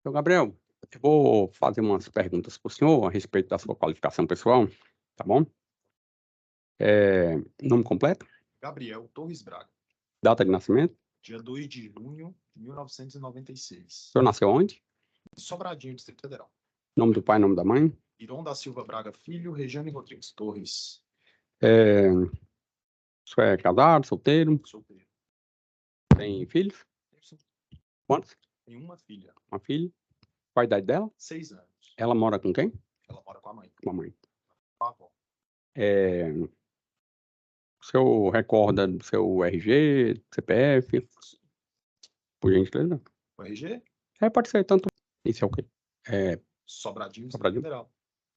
Então, Gabriel, eu vou fazer umas perguntas para o senhor a respeito da sua qualificação pessoal, tá bom? Nome completo, Gabriel Torres Braga, data de nascimento, dia 2 de junho de 1996. o senhor nasceu onde? Sobradinho, Distrito Federal. Nome do pai, nome da mãe? Iron da Silva Braga Filho, Regiane Rodrigues Torres. É, o senhor é casado, solteiro, Solteiro. tem filhos? Sim, Quantos? tenho uma filha, Uma filha? Qual a idade dela? 6 anos. Ela mora com quem? Ela mora com a mãe, Com a mãe. com a avó. O senhor recorda do seu RG, CPF, por gentileza? O RG? Pode ser tanto. Isso é o quê? É, Sobradinho, Distrito Sobradinho? Federal.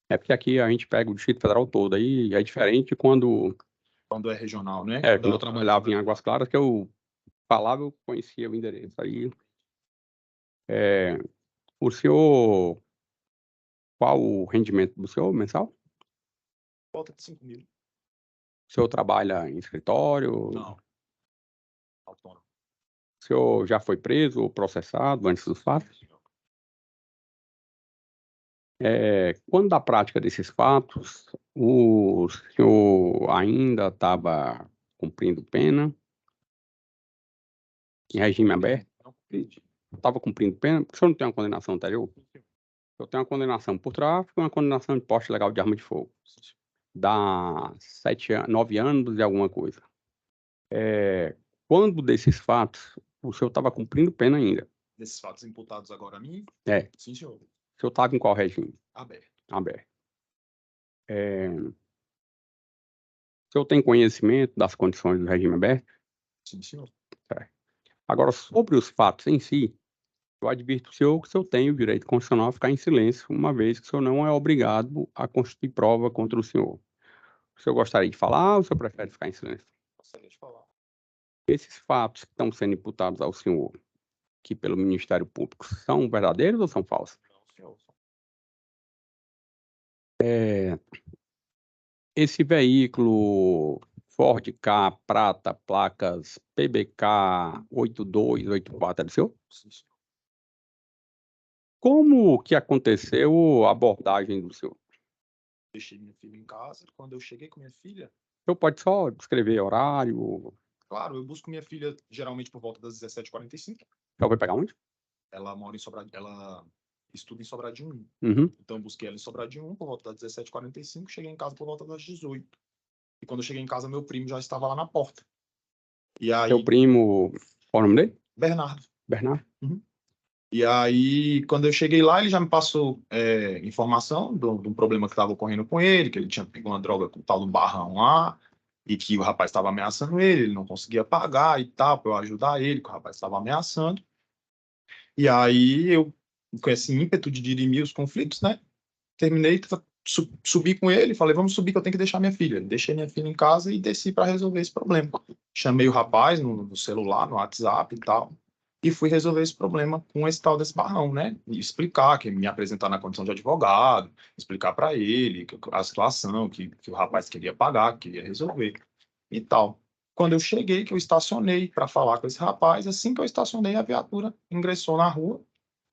porque aqui a gente pega o Distrito Federal todo, aí é diferente quando Quando é regional, né? quando eu trabalhava em Águas Claras, que eu falava, eu conhecia o endereço. Aí, o senhor, qual o rendimento do senhor mensal? Volta de 5 mil. O senhor trabalha em escritório? Não. Autônomo. O senhor já foi preso ou processado antes dos fatos? Quando da prática desses fatos, o senhor ainda estava cumprindo pena em regime aberto? Não compreendi. Estava cumprindo pena? Porque o senhor não tem uma condenação anterior? Eu tenho uma condenação por tráfico e uma condenação de porte ilegal de arma de fogo. Dá 9 anos e alguma coisa. Quando desses fatos, o senhor estava cumprindo pena ainda? Desses fatos imputados agora a mim? É. Sim, senhor. O senhor estava em qual regime? Aberto. Aberto. O senhor tem conhecimento das condições do regime aberto? Sim, senhor. Certo. Agora, sobre os fatos em si, eu advirto o senhor que o senhor tem o direito constitucional a ficar em silêncio, uma vez que o senhor não é obrigado a constituir prova contra o senhor. O senhor gostaria de falar ou o senhor prefere ficar em silêncio? Gostaria de falar. Esses fatos que estão sendo imputados ao senhor, aqui pelo Ministério Público, são verdadeiros ou são falsos? Não, senhor. Esse veículo Ford Ka prata, placas PBK 8284 é do senhor? Sim, senhor. Como que aconteceu a abordagem do senhor? Deixei minha filha em casa. Quando eu cheguei com minha filha, O senhor pode só descrever horário? claro, eu busco minha filha geralmente por volta das 17h45. Já vai pegar onde? Ela mora em Sobradinho, ela estuda em Sobradinho 1. Uhum. Então eu busquei ela em Sobradinho 1 por volta das 17h45, cheguei em casa por volta das 18h. E quando eu cheguei em casa, meu primo já estava lá na porta. E Seu aí, primo, qual é o nome dele? Bernardo. Bernardo? E aí, quando eu cheguei lá, ele já me passou informação do problema que estava ocorrendo com ele, que ele tinha pego uma droga com o tal do barrão lá, e que o rapaz estava ameaçando ele não conseguia pagar e tal, para eu ajudar ele, que o rapaz estava ameaçando. E aí, eu, com esse ímpeto de dirimir os conflitos, né, terminei, subi com ele, falei, vamos subir que eu tenho que deixar minha filha. Deixei minha filha em casa e desci para resolver esse problema. Chamei o rapaz no celular, no WhatsApp e tal, e fui resolver esse problema com esse tal desse barrão, né? E explicar, que me apresentar na condição de advogado, explicar para ele a situação, que o rapaz queria pagar, que queria resolver e tal. Quando eu cheguei, que eu estacionei para falar com esse rapaz, assim que eu estacionei, a viatura ingressou na rua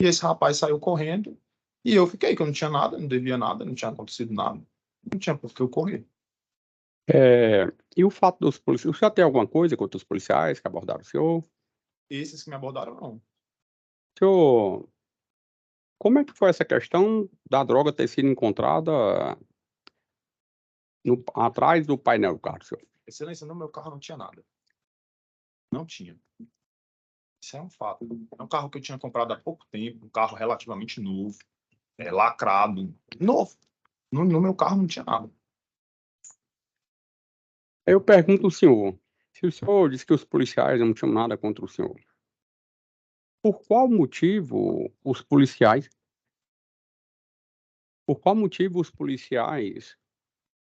e esse rapaz saiu correndo e eu fiquei, que eu não tinha nada, não devia nada, não tinha acontecido nada, não tinha por que eu correr. E o fato dos policiais, o senhor tem alguma coisa contra os policiais que abordaram o senhor? Esses que me abordaram, não. O senhor, como é que foi essa questão da droga ter sido encontrada atrás do painel do carro, senhor? Excelência, no meu carro não tinha nada. Não tinha. Isso é um fato. É um carro que eu tinha comprado há pouco tempo, um carro relativamente novo, lacrado, novo. No meu carro não tinha nada. Eu pergunto ao senhor, se o senhor disse que os policiais não tinham nada contra o senhor, por qual motivo os policiais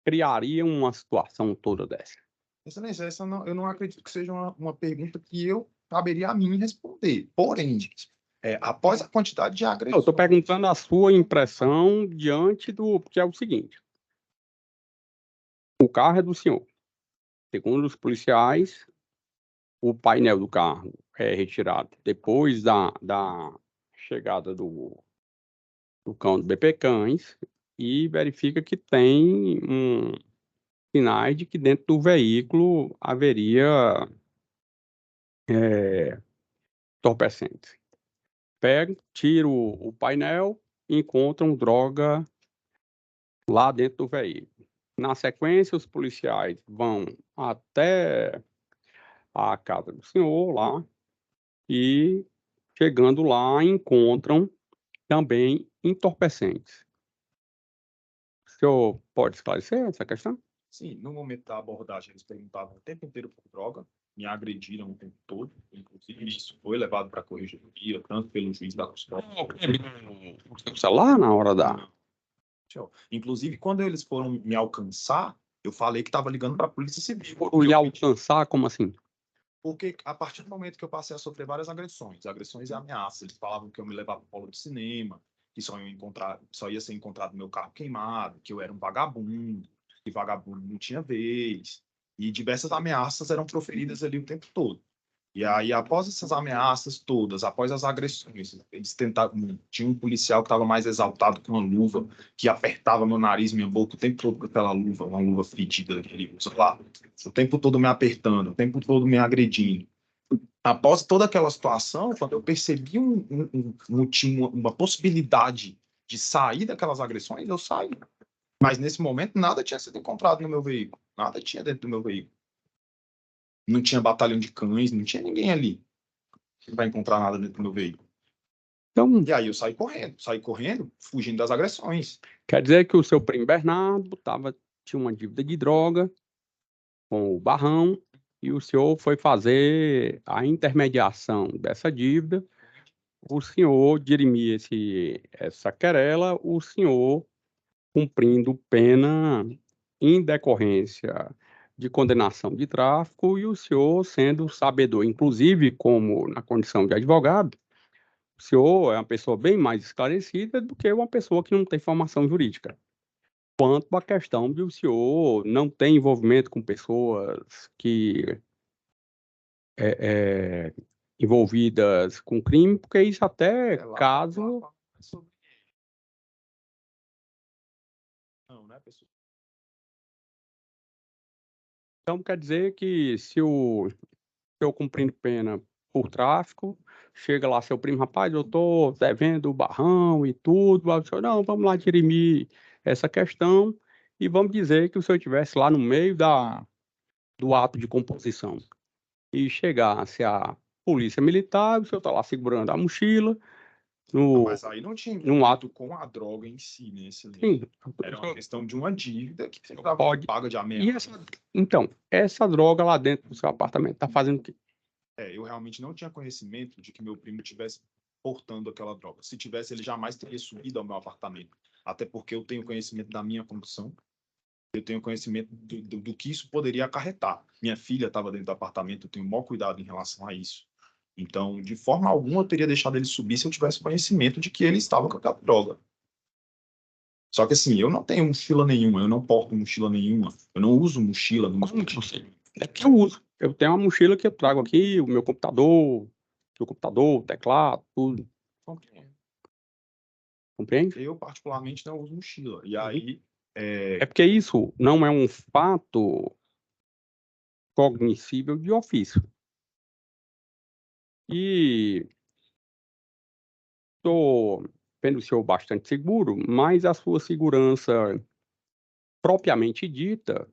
criariam uma situação toda dessa? Excelência, eu não acredito que seja uma pergunta que eu caberia a mim responder. Porém, após a quantidade de Eu agressões... estou perguntando a sua impressão diante do porque é o seguinte, o carro é do senhor. Segundo os policiais, o painel do carro é retirado depois da chegada do cão do BP Cães e verifica que tem sinais de que dentro do veículo haveria entorpecentes. Pega, tira o painel e encontram droga lá dentro do veículo. Na sequência, os policiais vão até a casa do senhor lá e, chegando lá, encontram também entorpecentes. O senhor pode esclarecer essa questão? Sim, no momento da abordagem, eles perguntavam o tempo inteiro por droga, me agrediram o tempo todo, inclusive isso foi levado para a corregedoria, tanto pelo juiz da custódia. O seu celular na hora da... Inclusive, quando eles foram me alcançar, eu falei que estava ligando para a Polícia Civil. Por lhe alcançar, como assim? Porque a partir do momento que eu passei a sofrer várias agressões e ameaças, eles falavam que eu me levava para o polo de cinema, que só ia ser encontrado meu carro queimado, que eu era um vagabundo, que vagabundo não tinha vez, e diversas ameaças eram proferidas ali o tempo todo. E aí, após essas ameaças todas, após as agressões, eles tentavam. Tinha um policial que estava mais exaltado com uma luva, que apertava meu nariz, minha boca o tempo todo com aquela luva, uma luva fedida que ele usa lá, o tempo todo me apertando, o tempo todo me agredindo. Após toda aquela situação, quando eu percebi uma possibilidade de sair daquelas agressões, eu saí. Mas nesse momento, nada tinha sido encontrado no meu veículo, nada tinha dentro do meu veículo. Não tinha batalhão de cães, não tinha ninguém ali que vai encontrar nada dentro do meu veículo. Então, E aí eu saí correndo, fugindo das agressões. quer dizer que o seu primo Bernardo tinha uma dívida de droga com o Barrão e o senhor foi fazer a intermediação dessa dívida. O senhor dirimir essa querela, o senhor cumprindo pena em decorrência de condenação de tráfico e o senhor sendo sabedor, inclusive como na condição de advogado, o senhor é uma pessoa bem mais esclarecida do que uma pessoa que não tem formação jurídica. Quanto à questão de o senhor não ter envolvimento com pessoas que envolvidas com crime, porque isso até caso... Não, né, pessoal? Então quer dizer que se eu cumprindo pena por tráfico, chega lá seu primo, rapaz, eu tô devendo o Barrão e tudo, aí o senhor, não, vamos lá dirimir essa questão e vamos dizer que o senhor estivesse lá no meio do ato de composição e chegasse a polícia militar, o senhor tá lá segurando a mochila, Mas aí não tinha num ato... com a droga em si, né? Sim, Era uma questão de uma dívida que você pode... paga de E ameaça. então, essa droga lá dentro do seu apartamento tá fazendo o quê? Eu realmente não tinha conhecimento de que meu primo tivesse portando aquela droga. Se tivesse, ele jamais teria subido ao meu apartamento. Até porque eu tenho conhecimento da minha condição, eu tenho conhecimento do que isso poderia acarretar. Minha filha estava dentro do apartamento, eu tenho o maior cuidado em relação a isso. Então, de forma alguma, eu teria deixado ele subir se eu tivesse conhecimento de que ele estava com aquela droga. Só que assim, eu não tenho mochila nenhuma, eu não porto mochila nenhuma, eu não uso mochila. É que eu uso. Eu tenho uma mochila que eu trago aqui, o meu computador, o teclado, tudo. Compreende? Eu, particularmente, não uso mochila. E aí... É porque isso não é um fato cognoscível de ofício. E estou vendo o senhor bastante seguro, mas a sua segurança propriamente dita,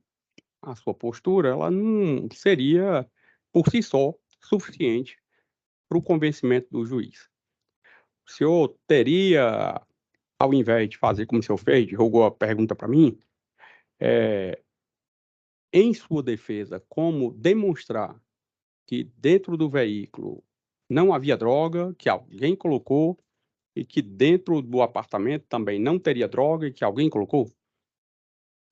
a sua postura, ela não seria, por si só, suficiente para o convencimento do juiz. O senhor teria, ao invés de fazer como o senhor fez, jogou a pergunta para mim, em sua defesa, como demonstrar que dentro do veículo não havia droga, que alguém colocou, e que dentro do apartamento também não teria droga e que alguém colocou?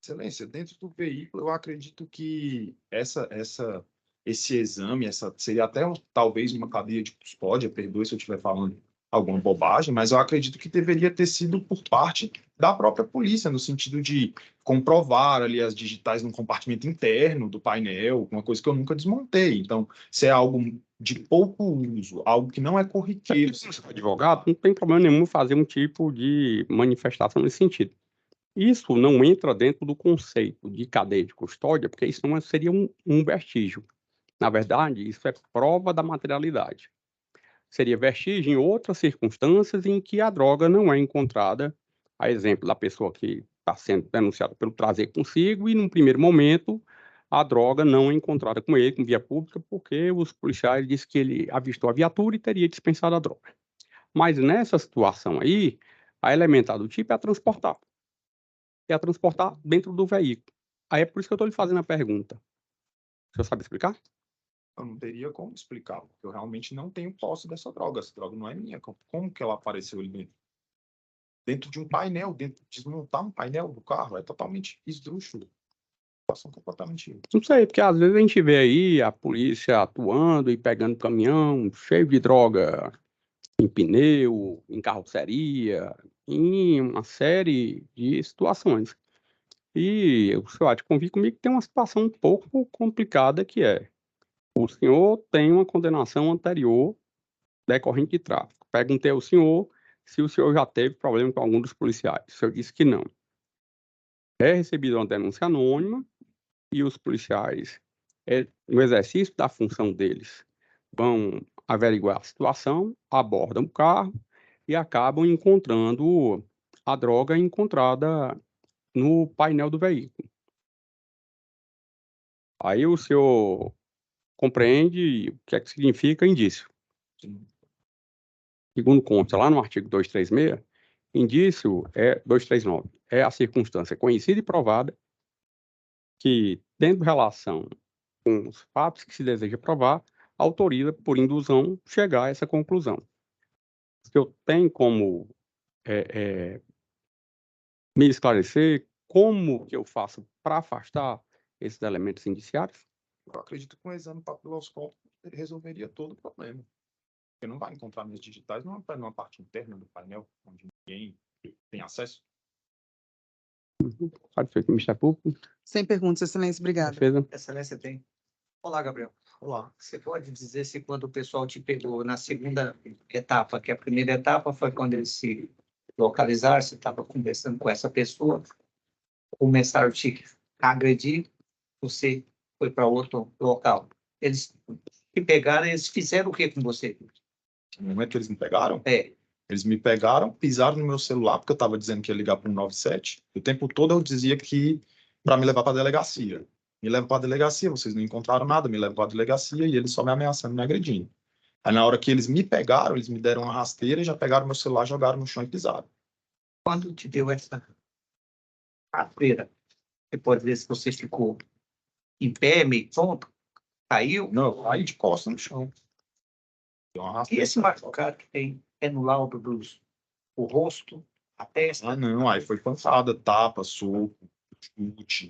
Excelência, dentro do veículo, eu acredito que esse exame, seria até talvez uma cadeia de custódia, perdoe se eu estiver falando alguma bobagem, mas eu acredito que deveria ter sido por parte da própria polícia, no sentido de comprovar ali as digitais no compartimento interno do painel, uma coisa que eu nunca desmontei. Então, se é algo de pouco uso, algo que não é corriqueiro. Advogado, não tem problema nenhum fazer um tipo de manifestação nesse sentido. Isso não entra dentro do conceito de cadeia de custódia, porque isso não seria um vestígio. Na verdade, isso é prova da materialidade. Seria vestígio em outras circunstâncias em que a droga não é encontrada, a exemplo da pessoa que está sendo denunciada pelo trazer consigo e, num primeiro momento, a droga não é encontrada com ele, com via pública, porque os policiais disseram que ele avistou a viatura e teria dispensado a droga. Mas nessa situação aí, a elementar do tipo é a transportar. É a transportar dentro do veículo. Aí é por isso que eu estou lhe fazendo a pergunta. O senhor sabe explicar? Eu não teria como explicar, porque eu realmente não tenho posse dessa droga. Essa droga não é minha. Como que ela apareceu ali dentro? Dentro de um painel, desmontar um painel do carro é totalmente esdrúxulo. Situação completamente. Não sei, porque às vezes a gente vê aí a polícia atuando e pegando caminhão cheio de droga em pneu, em carroceria, em uma série de situações. E o senhor há de convir comigo que tem uma situação um pouco complicada que é: o senhor tem uma condenação anterior decorrente de tráfico. Perguntei ao senhor se o senhor já teve problema com algum dos policiais. O senhor disse que não. É recebida uma denúncia anônima e os policiais, no exercício da função deles, vão averiguar a situação, abordam o carro e acabam encontrando a droga encontrada no painel do veículo. Aí o senhor compreende o que é que significa indício. Segundo consta lá no artigo 236, indício é 239, é a circunstância conhecida e provada que, tendo relação com os fatos que se deseja provar, autoriza, por induzão, chegar a essa conclusão. Se eu tenho como me esclarecer como que eu faço para afastar esses elementos indiciários? Eu acredito que um exame papiloscópico resolveria todo o problema. Você não vai encontrar minhas digitais numa parte interna do painel, onde ninguém tem acesso. Satisfeito, Ministério Público? Sem perguntas, excelência, obrigada. Defesa? Excelência tem. Olá, Gabriel. Olá. Você pode dizer se quando o pessoal te pegou na segunda etapa, que a primeira etapa foi quando eles se localizaram, você estava conversando com essa pessoa, começaram a te agredir, você foi para outro local. Eles te pegaram, eles fizeram o que com você? No momento que eles me pegaram, É, eles me pegaram, pisaram no meu celular, porque eu estava dizendo que ia ligar para o 197. O tempo todo eu dizia que para me levar para a delegacia. Me levam para a delegacia, vocês não encontraram nada, me levam para a delegacia e eles só me ameaçando, me agredindo. Aí na hora que eles me pegaram, eles me deram uma rasteira e já pegaram meu celular, jogaram no chão e pisaram. quando te deu essa rasteira, você pode dizer se você ficou em pé, meio tonto, caiu? Não, eu caí de costas no chão. Deu uma E rasteira. esse machucado que tem é no laudo o rosto, a testa? Ah, não, aí foi pancada, tapa, soco, chute.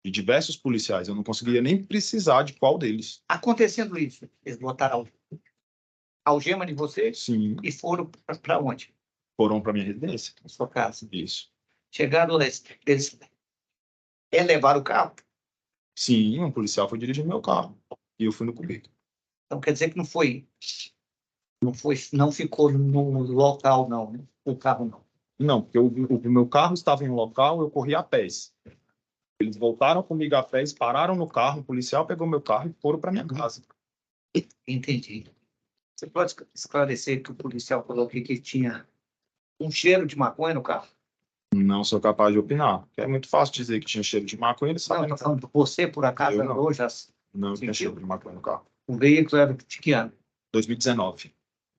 De diversos policiais, eu não conseguia nem precisar de qual deles. Acontecendo isso, eles botaram algema de você Sim, e foram para onde? foram para minha residência. Na sua casa. Isso. Chegaram lá, eles levaram o carro. Sim, um policial foi dirigir meu carro. E eu fui no cubículo. Então quer dizer que não ficou no local, não, né? O carro não. Não, porque o meu carro estava em um local, eu corri a pés. Eles voltaram comigo a pés, pararam no carro, o policial pegou meu carro e foram para minha casa. Entendi. Você pode esclarecer que o policial falou que tinha um cheiro de maconha no carro? Não sou capaz de opinar. Porque é muito fácil dizer que tinha cheiro de maconha, eles Não, sabem. estou falando, você por acaso Eu não. andou já? Não tinha Sentiu? cheiro de maconha no carro. O veículo era de que ano? 2019.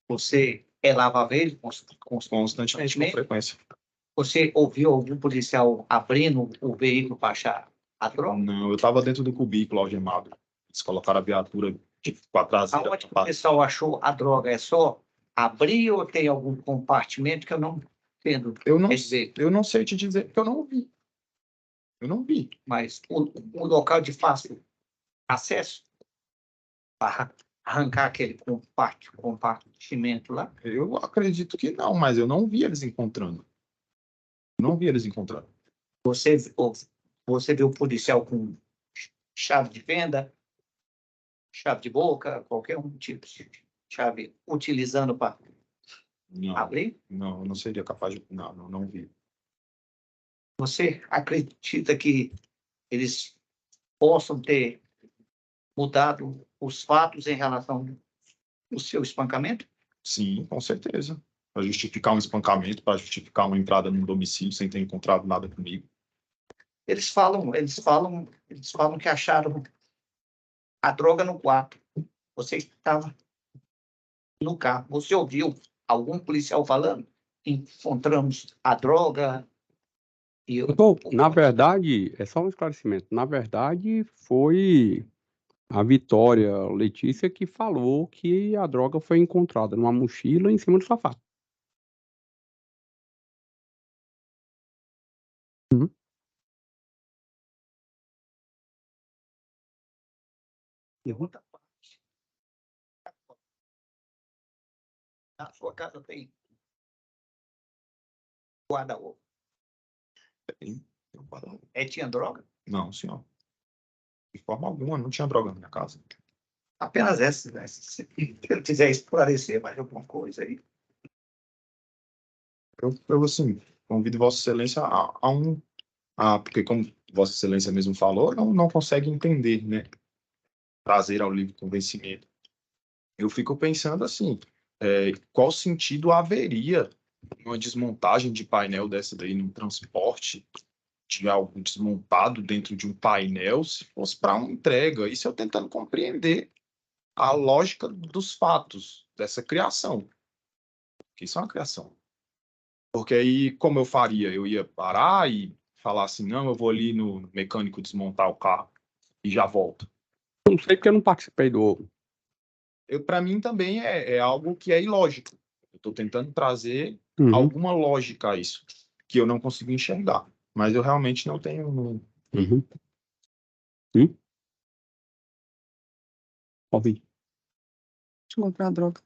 Você lava ele Constantemente, com frequência. Você ouviu algum policial abrindo o veículo para achar a droga? Não, eu estava dentro do cubículo algemado. Eles colocaram a viatura com a traseira. Aonde que o pessoal achou a droga? É só abrir ou tem algum compartimento que eu não entendo? Eu não, Quer dizer, eu não sei te dizer, porque eu não vi. Eu não vi. mas o local de fácil acesso para arrancar aquele compartimento lá? Eu acredito que não, mas eu não vi eles encontrando. Não vi eles encontrando. Você viu o policial com chave de fenda? chave de boca, qualquer um tipo de chave utilizando para Não, abrir? não, eu não seria capaz de. Não vi. Você acredita que eles possam ter mudado os fatos em relação ao seu espancamento? Sim, com certeza. Para justificar um espancamento, para justificar uma entrada num domicílio sem ter encontrado nada comigo. Eles falam que acharam a droga no quarto. Você estava no carro. Você ouviu algum policial falando? Encontramos a droga e eu... Doutor, na verdade, é só um esclarecimento. Na verdade, foi a Vitória Letícia que falou que a droga foi encontrada numa mochila em cima do sofá. Uhum. Outra parte. Na sua casa tem guarda-roupa. Tem um guarda-roupa. Tinha droga? Não, senhor. De forma alguma, não tinha droga na minha casa. Apenas essa, né? Se ele quiser esclarecer mais alguma coisa aí. Eu assim, convido Vossa Excelência porque como Vossa Excelência mesmo falou, não consegue entender, né? Trazer ao livre convencimento. Eu fico pensando assim, qual sentido haveria uma desmontagem de painel dessa daí num transporte de algo desmontado dentro de um painel, se fosse para uma entrega? Isso eu tentando compreender a lógica dos fatos dessa criação. Que isso é uma criação. Porque aí, como eu faria? Eu ia parar e falar assim, não, eu vou ali no mecânico desmontar o carro e já volto. Não sei porque eu não participei do. Para mim também é algo que é ilógico. Eu estou tentando trazer Uhum. alguma lógica a isso, que eu não consigo enxergar. Mas eu realmente não tenho. Uhum. Ouvi. Deixa eu comprar a droga.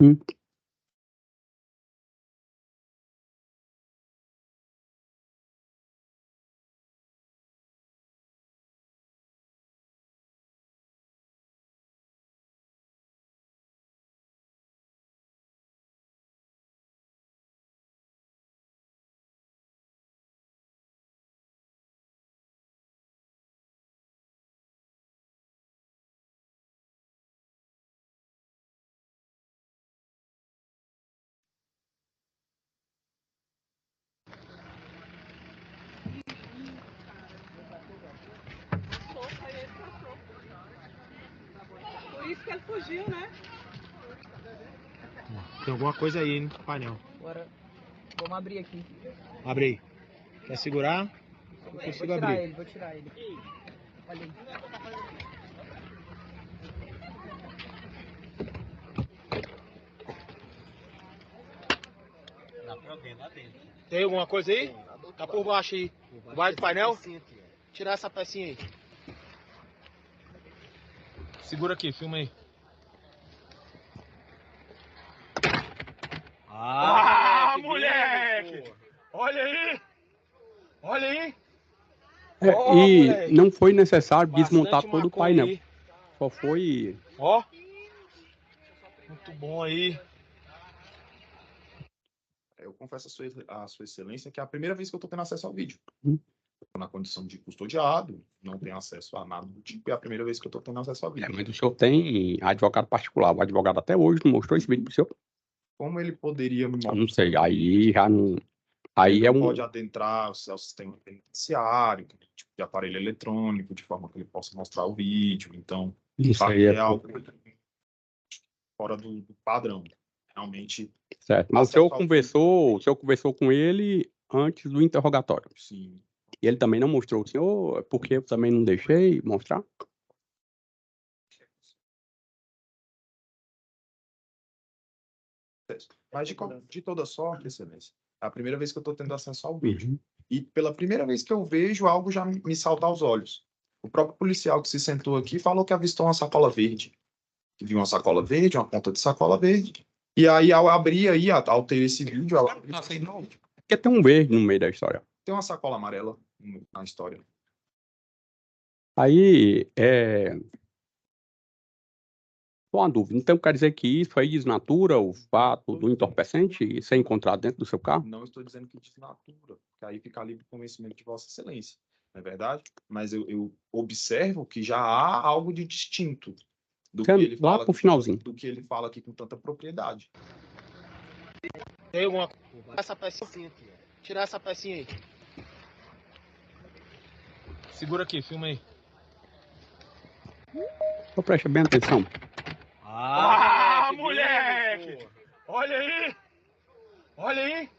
Hum. Por isso que ele fugiu, né? Tem alguma coisa aí no painel. Agora, vamos abrir aqui. Abre aí. Quer segurar? Eu Vou consigo tirar abrir. ele, vou tirar ele. Olha aí. Tem alguma coisa aí? Tá por baixo aí. Vai do painel? Tirar essa pecinha aí. Segura aqui, filma aí. Ah, moleque! Olha aí! Olha aí! Ó, E moleque. não foi necessário desmontar Bastante todo o maconha painel. aí. Só foi. Ó. Muito bom aí. Eu confesso a sua excelência que é a primeira vez que eu estou tendo acesso ao vídeo. Hum. Na condição de custodiado, não tenho acesso a nada do tipo, é a primeira vez que eu estou tendo acesso ao vídeo. Mas o senhor tem advogado particular. O advogado até hoje não mostrou esse vídeo pro senhor. Como ele poderia me Eu mostrar? não sei. Aí já não. Aí Ele é não um. pode adentrar ao sistema penitenciário, tipo de aparelho eletrônico, de forma que ele possa mostrar o vídeo. Então, Isso aí é é algo fora do padrão. Realmente, certo. Mas acesso ao o senhor conversou com ele antes do interrogatório. sim. E ele também não mostrou o senhor, porque eu também não deixei mostrar. Mas de toda sorte, excelência, é a primeira vez que eu estou tendo acesso ao vídeo. Uhum. E pela primeira vez que eu vejo, algo já me salta aos olhos. O próprio policial que se sentou aqui falou que avistou uma sacola verde. Que viu uma sacola verde, uma ponta de sacola verde. E aí, ao abrir aí, ao ter esse vídeo, Porque tem um verde no meio da história. tem uma sacola amarela na história. Aí, só uma dúvida. Então, quer dizer que isso aí desnatura o fato do entorpecente ser encontrado dentro do seu carro? Não estou dizendo que desnatura, que aí fica livre o convencimento de Vossa Excelência, não é verdade? Mas eu observo que já há algo de distinto do que ele Lá fala pro finalzinho. do que ele fala aqui com tanta propriedade. Tem alguma coisa? Essa pecinha aqui. Tirar essa pecinha aí. Segura aqui, filma aí. Só preste bem atenção. Ah, moleque! Olha aí! Olha aí!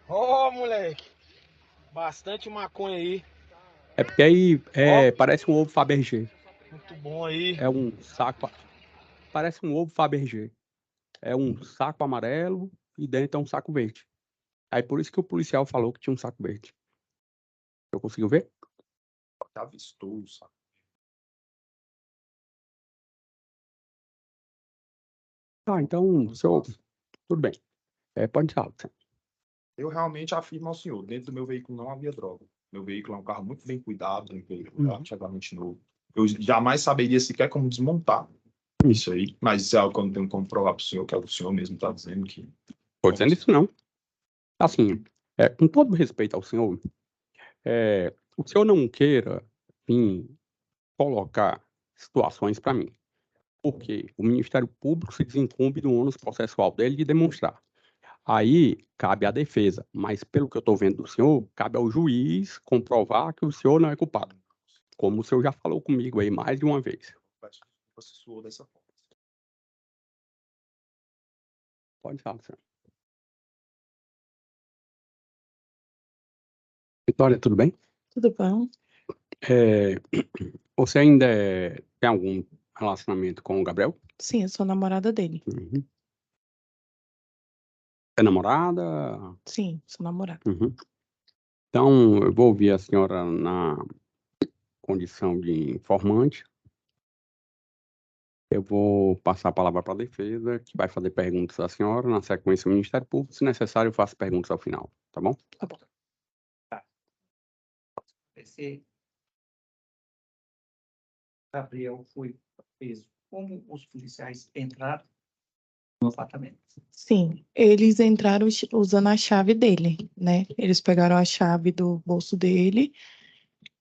Ó, moleque! Bastante maconha aí. É porque aí parece um ovo Fabergé. Muito bom aí. É um saco. Parece um ovo Fabergé. É um saco amarelo e dentro é um saco verde. Aí por isso que o policial falou que tinha um saco verde. Eu conseguiu ver? Já avistou, sabe? Ah, então, senhor, tudo bem. Pode falar. Eu realmente afirmo ao senhor, dentro do meu veículo não havia droga. Meu veículo é um carro muito bem cuidado, um veículo relativamente novo. Eu jamais saberia sequer como desmontar isso aí, mas isso é algo que eu não tenho como provar para o senhor, que é o que o senhor mesmo está dizendo que... Estou dizendo isso não. Assim, com todo respeito ao senhor, o senhor não queira vir colocar situações para mim, porque o Ministério Público se desincumbe do ônus processual dele de demonstrar. Aí cabe à defesa, mas pelo que eu estou vendo do senhor, cabe ao juiz comprovar que o senhor não é culpado, como o senhor já falou comigo aí mais de uma vez. Você suou dessa forma. Pode falar, senhor. Vitória, tudo bem? Tudo bom? Você ainda tem algum relacionamento com o Gabriel? Sim, eu sou namorada dele. Uhum. É namorada? Sim, sou namorada. Uhum. Então, eu vou ouvir a senhora na condição de informante. Eu vou passar a palavra para a defesa, que vai fazer perguntas à senhora. Na sequência, o Ministério Público. Se necessário, eu faço perguntas ao final. Tá bom? Tá bom. Esse Gabriel foi preso. Como os policiais entraram no apartamento? Sim, eles entraram usando a chave dele, né? Eles pegaram a chave do bolso dele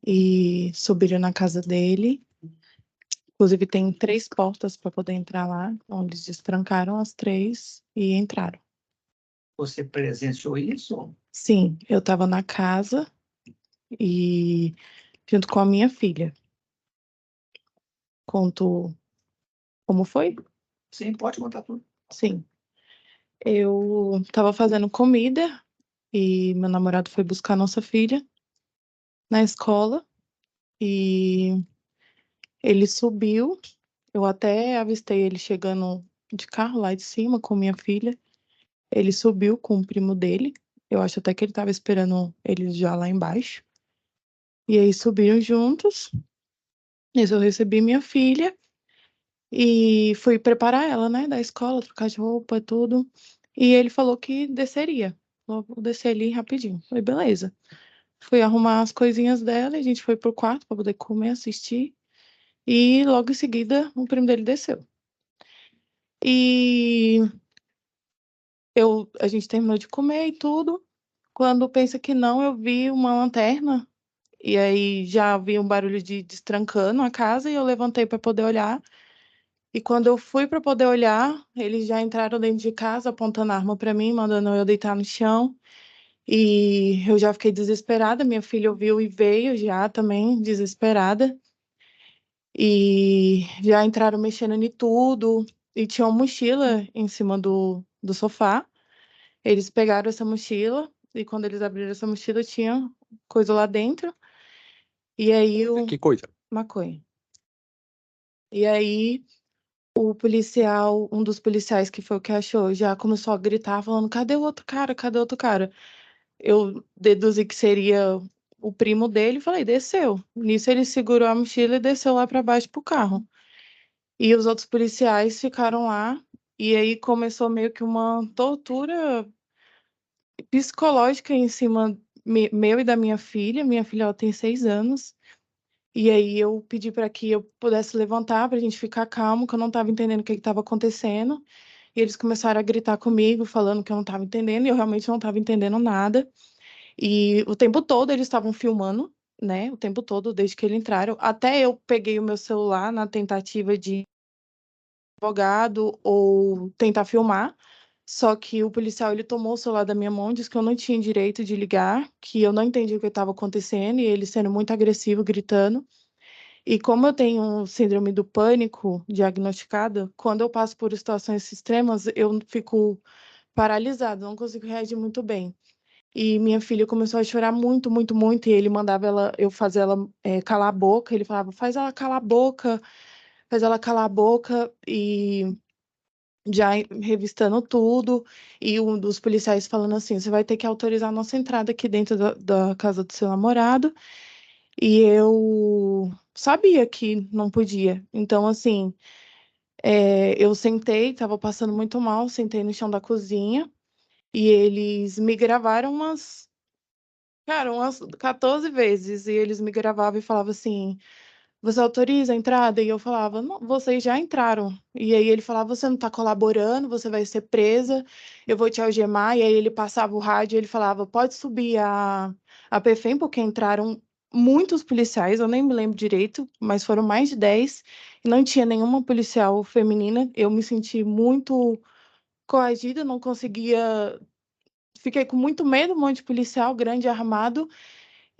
e subiram na casa dele. Inclusive, tem 3 portas para poder entrar lá. Então, eles destrancaram as 3 e entraram. Você presenciou isso? Sim, eu estava na casa e junto com a minha filha. Conto como foi? Sim, pode contar tudo. Sim. Eu estava fazendo comida e meu namorado foi buscar nossa filha na escola e ele subiu. Eu até avistei ele chegando de carro lá de cima com minha filha. Ele subiu com o primo dele. Eu acho até que ele estava esperando eles já lá embaixo. E aí subiram juntos. Nisso eu recebi minha filha e fui preparar ela, né, da escola, trocar de roupa, tudo. E ele falou que desceria. Falou, vou descer ali rapidinho. Falei, beleza. Fui arrumar as coisinhas dela e a gente foi pro quarto para poder comer, assistir. E logo em seguida o primo dele desceu. E a gente terminou de comer e tudo. Quando pensa que não, eu vi uma lanterna. E aí já vi um barulho de destrancando a casa e eu levantei para poder olhar. E quando eu fui para poder olhar, eles já entraram dentro de casa apontando a arma para mim, mandando eu deitar no chão. E eu já fiquei desesperada. Minha filha ouviu e veio já também desesperada. E já entraram mexendo em tudo. E tinha uma mochila em cima do sofá. Eles pegaram essa mochila. E quando eles abriram essa mochila, tinha coisa lá dentro. E aí Que coisa? maconha. E aí o policial, um dos policiais que foi o que achou, já começou a gritar, falando: cadê o outro cara? Cadê o outro cara? Eu deduzi que seria o primo dele e falei: desceu. Nisso ele segurou a mochila e desceu lá para baixo pro carro. E os outros policiais ficaram lá. E aí começou meio que uma tortura psicológica em cima meu e da minha filha. Minha filha ela tem 6 anos. E aí eu pedi para que eu pudesse levantar para a gente ficar calmo, que eu não estava entendendo o que estava acontecendo. E eles começaram a gritar comigo, falando que eu não estava entendendo, e eu realmente não estava entendendo nada. E o tempo todo eles estavam filmando, né? O tempo todo, desde que eles entraram. Até eu peguei o meu celular na tentativa de advogado ou tentar filmar. Só que o policial, ele tomou o celular da minha mão, disse que eu não tinha direito de ligar, que eu não entendi o que estava acontecendo, e ele sendo muito agressivo, gritando. E como eu tenho síndrome do pânico diagnosticada, quando eu passo por situações extremas, eu fico paralisada, não consigo reagir muito bem. E minha filha começou a chorar muito, muito, muito, e ele mandava eu fazer ela calar a boca, ele falava, faz ela calar a boca, faz ela calar a boca, e já revistando tudo, e um dos policiais falando assim, você vai ter que autorizar a nossa entrada aqui dentro da casa do seu namorado, e eu sabia que não podia. Então, assim, eu sentei, estava passando muito mal, sentei no chão da cozinha, e eles me gravaram umas 14 vezes, e eles me gravavam e falavam assim, você autoriza a entrada? E eu falava, não, vocês já entraram. E aí ele falava, você não está colaborando, você vai ser presa, eu vou te algemar. E aí ele passava o rádio e ele falava, pode subir a PFEM, porque entraram muitos policiais, eu nem me lembro direito, mas foram mais de 10, e não tinha nenhuma policial feminina. Eu me senti muito coagida, não conseguia. Fiquei com muito medo, um monte de policial grande armado.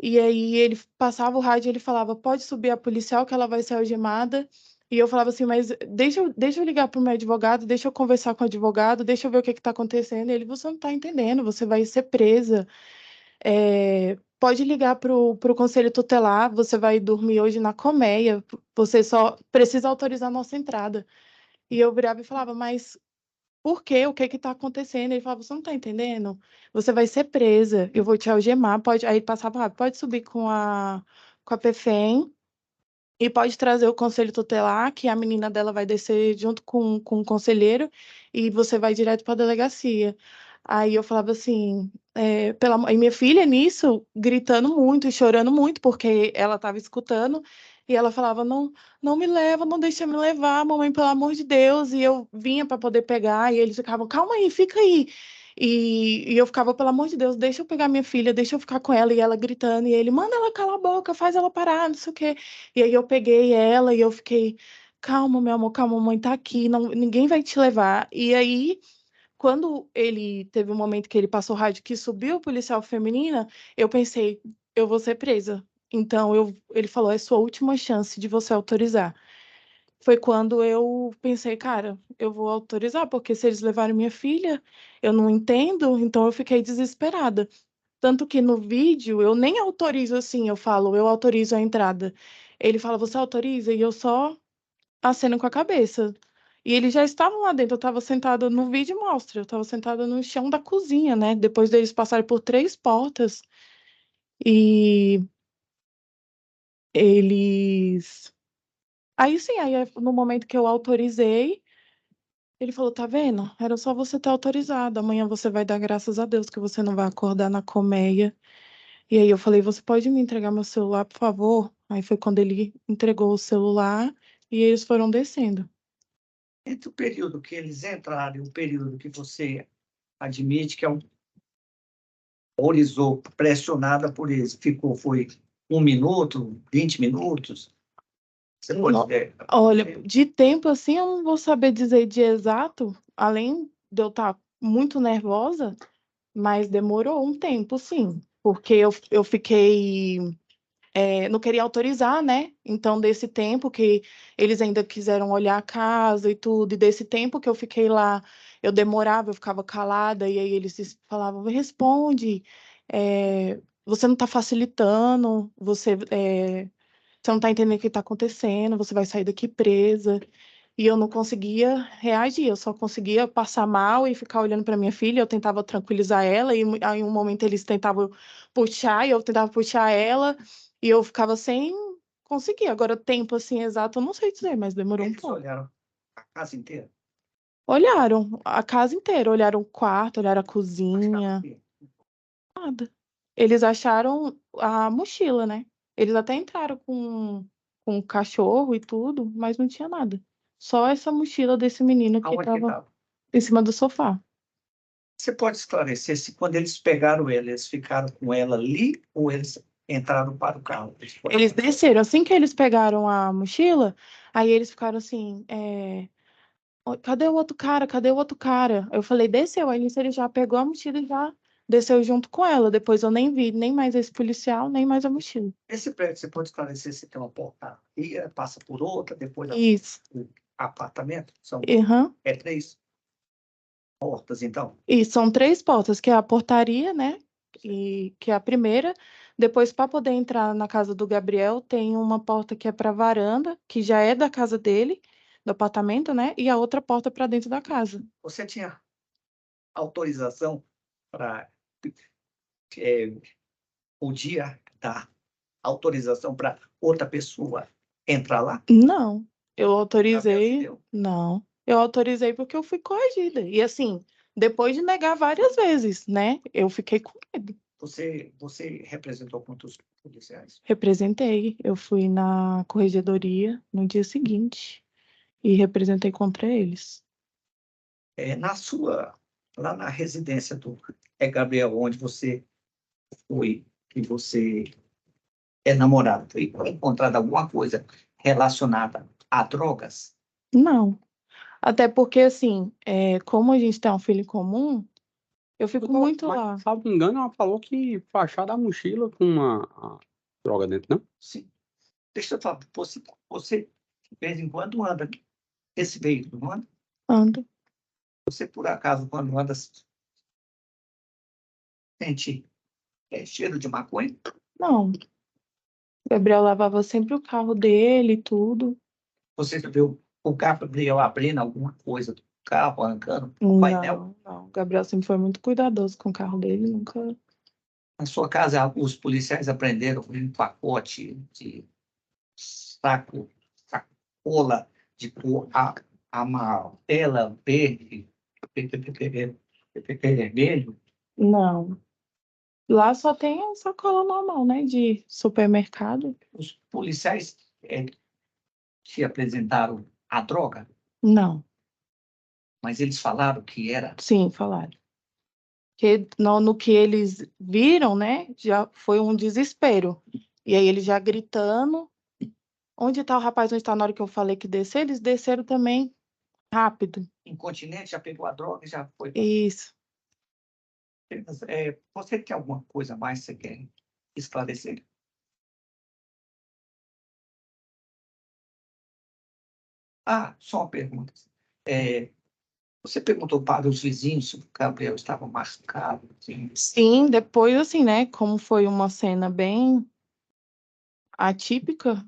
E aí ele passava o rádio e ele falava, pode subir a policial que ela vai ser algemada. E eu falava assim, mas deixa eu ligar para o meu advogado, deixa eu conversar com o advogado, deixa eu ver o que está acontecendo. Ele, você não está entendendo, você vai ser presa. Pode ligar para o conselho tutelar, você vai dormir hoje na colmeia, você só precisa autorizar a nossa entrada. E eu virava e falava, mas por quê? O que está acontecendo? Ele falava, você não está entendendo? Você vai ser presa, eu vou te algemar, pode. Aí ele passava rápido, pode subir com a PFEM e pode trazer o conselho tutelar, que a menina dela vai descer junto com o conselheiro e você vai direto para a delegacia. Aí eu falava assim, e minha filha nisso, gritando muito, chorando muito, porque ela estava escutando, e ela falava, não, não me leva, não deixa me levar, mamãe, pelo amor de Deus. E eu vinha para poder pegar, e eles ficavam, calma aí, fica aí. E eu ficava, pelo amor de Deus, deixa eu pegar minha filha, deixa eu ficar com ela, e ela gritando, e ele, manda ela calar a boca, faz ela parar, não sei o quê. E aí eu peguei ela e eu fiquei, calma, meu amor, calma, a mamãe tá aqui, não, ninguém vai te levar. E aí, quando ele teve um momento que ele passou rádio que subiu o policial feminina, eu pensei, eu vou ser presa. Então ele falou, é sua última chance de você autorizar. Foi quando eu pensei, cara, eu vou autorizar, porque se eles levarem minha filha, eu não entendo, então eu fiquei desesperada. Tanto que no vídeo eu nem autorizo assim, eu falo, eu autorizo a entrada. Ele fala, você autoriza? E eu só aceno com a cabeça. E eles já estavam lá dentro, eu estava sentada no vídeo, mostra, eu estava sentada no chão da cozinha, né? Depois deles passarem por 3 portas. E eles. Aí sim, aí no momento que eu autorizei, ele falou: tá vendo? Era só você ter autorizado. Amanhã você vai dar graças a Deus que você não vai acordar na colmeia. E aí eu falei: você pode me entregar meu celular, por favor? Aí foi quando ele entregou o celular e eles foram descendo. Entre o período que eles entraram e o período que você admite que autorizou, pressionada por eles, foi 1 minuto, 20 minutos? Você pode Não. ver? Olha, de tempo assim, eu não vou saber dizer de exato, além de eu estar muito nervosa, mas demorou um tempo, sim, porque eu fiquei. Não queria autorizar, né? Então, desse tempo que eles ainda quiseram olhar a casa e tudo, e desse tempo que eu fiquei lá, eu demorava, eu ficava calada, e aí eles falavam, responde, você não está facilitando, você não está entendendo o que está acontecendo, você vai sair daqui presa. E eu não conseguia reagir, eu só conseguia passar mal e ficar olhando para minha filha. Eu tentava tranquilizar ela, e aí, em um momento eles tentavam puxar, e eu tentava puxar ela, e eu ficava sem conseguir. Agora, tempo assim exato, eu não sei dizer, mas demorou um Eles pouco. olharam a casa inteira? Olharam a casa inteira, olharam o quarto, olharam a cozinha, nada. Eles acharam a mochila, né? Eles até entraram com um cachorro e tudo, mas não tinha nada. Só essa mochila desse menino que Aonde que estava estava? em cima do sofá. Você pode esclarecer se quando eles pegaram ela, eles ficaram com ela ali ou eles entraram para o carro? Eles desceram, assim que eles pegaram a mochila, aí eles ficaram assim, cadê o outro cara? Cadê o outro cara? Eu falei, desceu. Aí nisso ele já pegou a mochila e já desceu junto com ela. Depois eu nem vi nem mais esse policial, nem mais a mochila. Esse prédio, você pode esclarecer se tem uma portaria, passa por outra, depois Isso. o apartamento? São Aham. 3 portas, então. E são 3 portas, que é a portaria, né? E que é a primeira. Depois, para poder entrar na casa do Gabriel, tem uma porta que é para varanda, que já é da casa dele, do apartamento, né? E a outra porta para dentro da casa. Você tinha autorização para podia dar autorização para outra pessoa entrar lá? Não, eu Gabriel te autorizei. deu. Não, eu autorizei porque eu fui coagida. E assim, depois de negar várias vezes, né? Eu fiquei com medo. Você representou quantos policiais? Representei. Eu fui na corregedoria no dia seguinte e representei contra eles. Lá na residência do Gabriel, onde você foi, que você é namorado, foi encontrada alguma coisa relacionada a drogas? Não. Até porque, assim, como a gente tem um filho em comum, eu fico Doutor, muito mas, lá. salvo engano, ela falou que foi achada a mochila com uma droga dentro, não? Sim. Deixa eu falar, você de vez em quando anda esse veículo, não anda? Ando. Você, por acaso, quando anda, sente cheiro de maconha? Não. Gabriel lavava sempre o carro dele e tudo. Você já viu o Gabriel abrindo alguma coisa do carro, arrancando o painel? Não, não. Gabriel sempre foi muito cuidadoso com o carro dele, nunca. Na sua casa, os policiais apreenderam um pacote de sacola de cor amarela, verde, vermelho. Não. Lá só tem a sacola normal, né? De supermercado. Os policiais te apresentaram a droga, Não. mas eles falaram que era. Sim, falaram. Que no que eles viram, né? Já foi um desespero. E aí eles já gritando. Onde está o rapaz? Onde está? Na hora que eu falei que descer, eles desceram também rápido. Incontinente, já pegou a droga e já foi. Isso. Você tem alguma coisa mais que você quer esclarecer? Ah, só uma pergunta. Você perguntou para os vizinhos se o Gabriel estava machucado? Sim. Sim, depois, assim, né? Como foi uma cena bem atípica,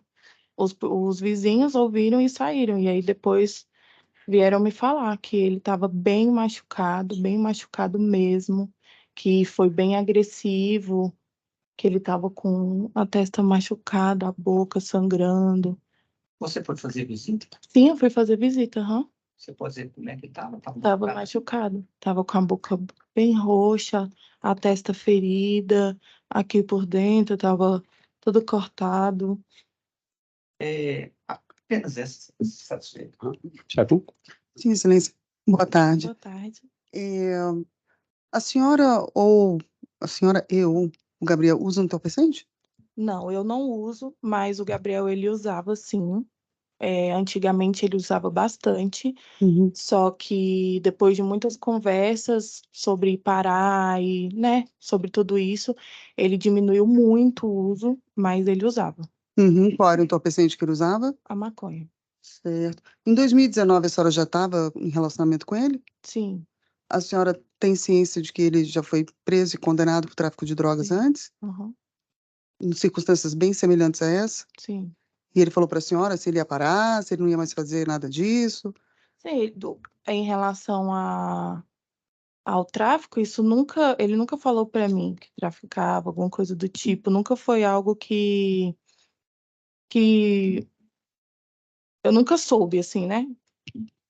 os vizinhos ouviram e saíram. E aí depois vieram me falar que ele estava bem machucado mesmo, que foi bem agressivo, que ele estava com a testa machucada, a boca sangrando. Você pode fazer visita? Sim, eu fui fazer visita, Você pode dizer como é que estava? Estava machucado, estava com a boca bem roxa, a testa ferida, aqui por dentro estava tudo cortado. Apenas essa satisfeito. Chefe? Sim, excelência. Boa tarde. Boa tarde. A senhora ou o Gabriel usam entorpecente? Não, eu não uso, mas o Gabriel ele usava sim. Antigamente ele usava bastante, só que depois de muitas conversas sobre parar e, né, sobre tudo isso, ele diminuiu muito o uso, mas ele usava Qual era o entorpecente que ele usava? a maconha. Certo. Em 2019, a senhora já estava em relacionamento com ele? Sim. A senhora tem ciência de que ele já foi preso e condenado por tráfico de drogas Sim. antes? Uhum. Em circunstâncias bem semelhantes a essa? Sim. E ele falou para a senhora se ele ia parar, se ele não ia mais fazer nada disso? Sim, em relação ao tráfico, ele nunca falou para mim que traficava, alguma coisa do tipo, nunca foi algo que eu nunca soube, assim, né?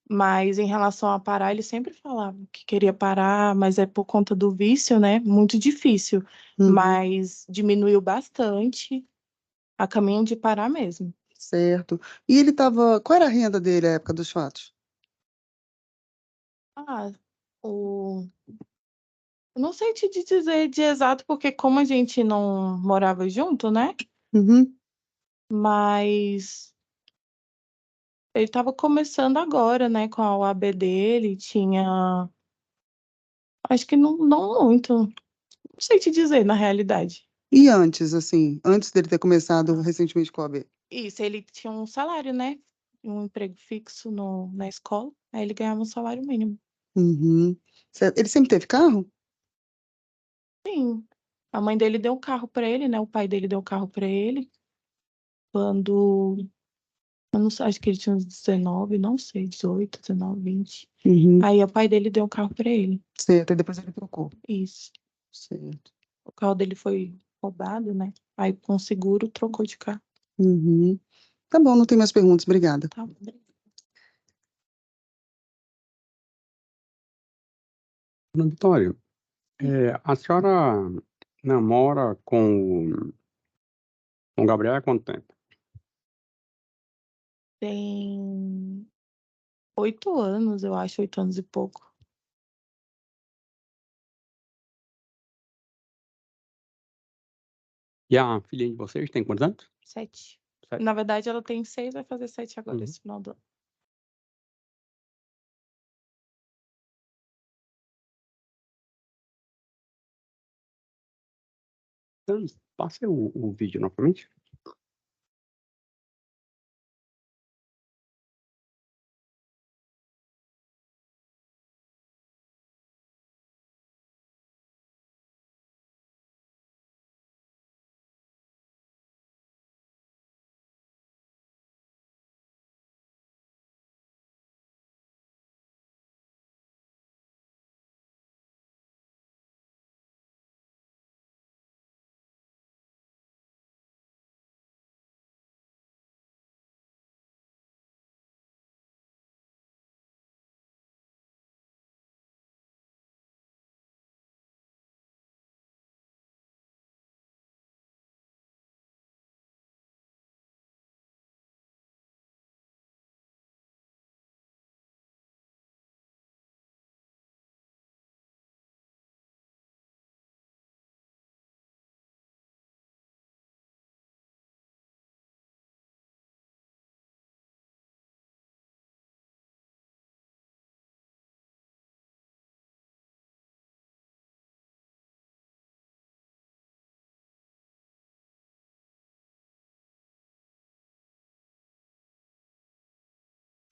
Mas em relação a parar, ele sempre falava que queria parar, mas é por conta do vício, né? Muito difícil. Mas diminuiu bastante. a caminho de Pará mesmo. Certo. E ele estava. Qual era a renda dele à época dos fatos? Ah, o... eu não sei te dizer de exato, porque como a gente não morava junto, né? Uhum. Mas ele estava começando agora, né, com a OAB dele, tinha. Acho que não muito. Não sei te dizer, na realidade. E antes, assim, antes dele ter começado recentemente com a OAB? Isso, ele tinha um salário, né? Um emprego fixo na escola. Aí ele ganhava um salário mínimo. Uhum. Certo. Ele sempre teve carro? Sim. A mãe dele deu um carro para ele, né? O pai dele deu um carro para ele. Quando. Eu não sei, acho que ele tinha uns 19, não sei, 18, 19, 20. Uhum. Aí o pai dele deu um carro para ele. Certo. E depois ele trocou. Isso. Certo. O carro dele foi roubado, né? Aí com seguro trocou de carro. Uhum. Tá bom, não tem mais perguntas. Obrigada. Tá. Dona Vitória, a senhora namora com o Gabriel há quanto tempo? Tem 8 anos, eu acho, 8 anos e pouco. E a filha de vocês tem quantos anos? 7. 7. Na verdade, ela tem 6, vai fazer 7 agora, Uhum. esse final do ano. Então, passe o vídeo novamente.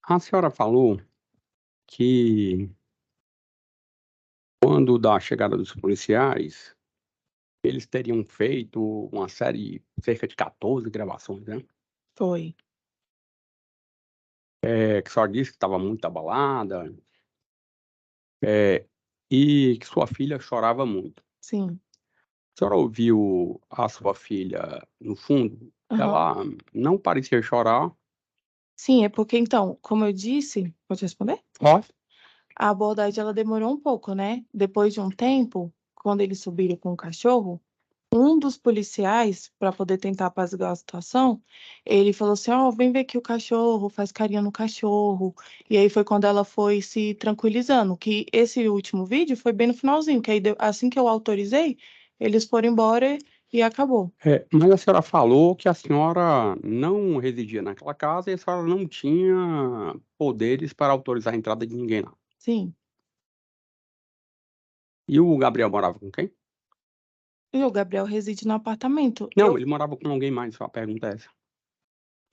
A senhora falou que quando da chegada dos policiais, eles teriam feito uma série, cerca de 14 gravações, né? Foi. Que a senhora disse que estava muito abalada, e que sua filha chorava muito. Sim. A senhora ouviu a sua filha no fundo? Aham. Ela não parecia chorar. Sim, é porque então, como eu disse, pode responder? Pode. A abordagem ela demorou um pouco, né? Depois de um tempo, quando eles subiram com o cachorro, um dos policiais, para poder tentar apaziguar a situação, ele falou assim: ó, vem ver aqui o cachorro, faz carinho no cachorro. E aí foi quando ela foi se tranquilizando, que esse último vídeo foi bem no finalzinho, que aí assim que eu autorizei, eles foram embora e acabou. Mas a senhora falou que a senhora não residia naquela casa e a senhora não tinha poderes para autorizar a entrada de ninguém lá. Sim. E o Gabriel morava com quem? E o Gabriel reside no apartamento. Não, ele morava com alguém mais, só a pergunta é essa.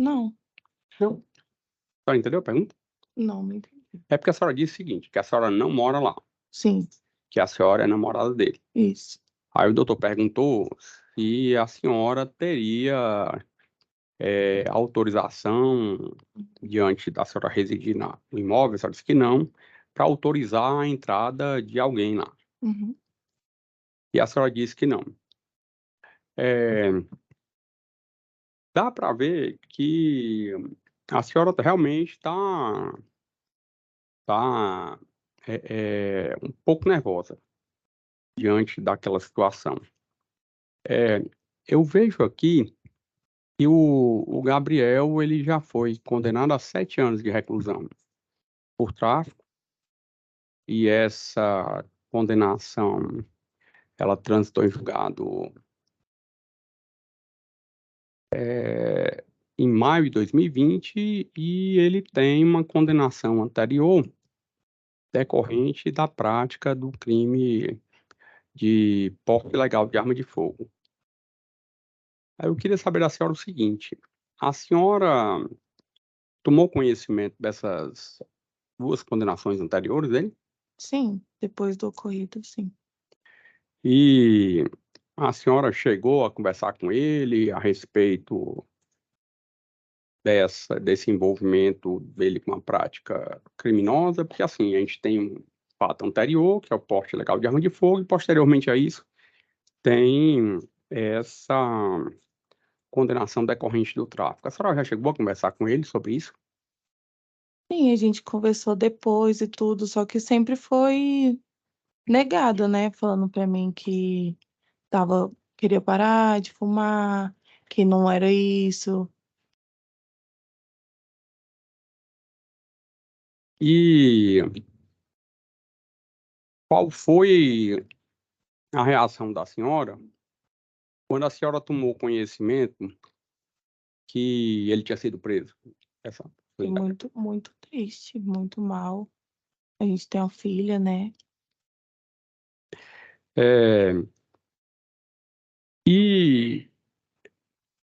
Não, Não. A senhora entendeu a pergunta? não entendi. É porque a senhora disse o seguinte, que a senhora não mora lá, Sim, que a senhora é namorada dele. isso. Aí o doutor perguntou se a senhora teria autorização, diante da senhora residir no imóvel, a senhora disse que não, para autorizar a entrada de alguém lá. Uhum. E a senhora disse que não. Dá para ver que a senhora realmente tá, um pouco nervosa diante daquela situação. Eu vejo aqui E o Gabriel, ele já foi condenado a 7 anos de reclusão por tráfico, e essa condenação, ela transitou em julgado em maio de 2020, e ele tem uma condenação anterior decorrente da prática do crime de porte ilegal de arma de fogo. Aí eu queria saber da senhora o seguinte: a senhora tomou conhecimento dessas 2 condenações anteriores dele? Sim, depois do ocorrido, sim. E a senhora chegou a conversar com ele a respeito desse envolvimento dele com a prática criminosa? Porque, assim, a gente tem um fato anterior, que é o porte ilegal de arma de fogo, e posteriormente a isso tem essa condenação decorrente do tráfico. A senhora já chegou a conversar com ele sobre isso? Sim, a gente conversou depois e tudo, só que sempre foi negado, né? Falando pra mim que queria parar de fumar, que não era isso. E qual foi a reação da senhora quando a senhora tomou conhecimento que ele tinha sido preso? Essa Fiquei foi. muito, muito triste, muito mal. A gente tem uma filha, né? É, e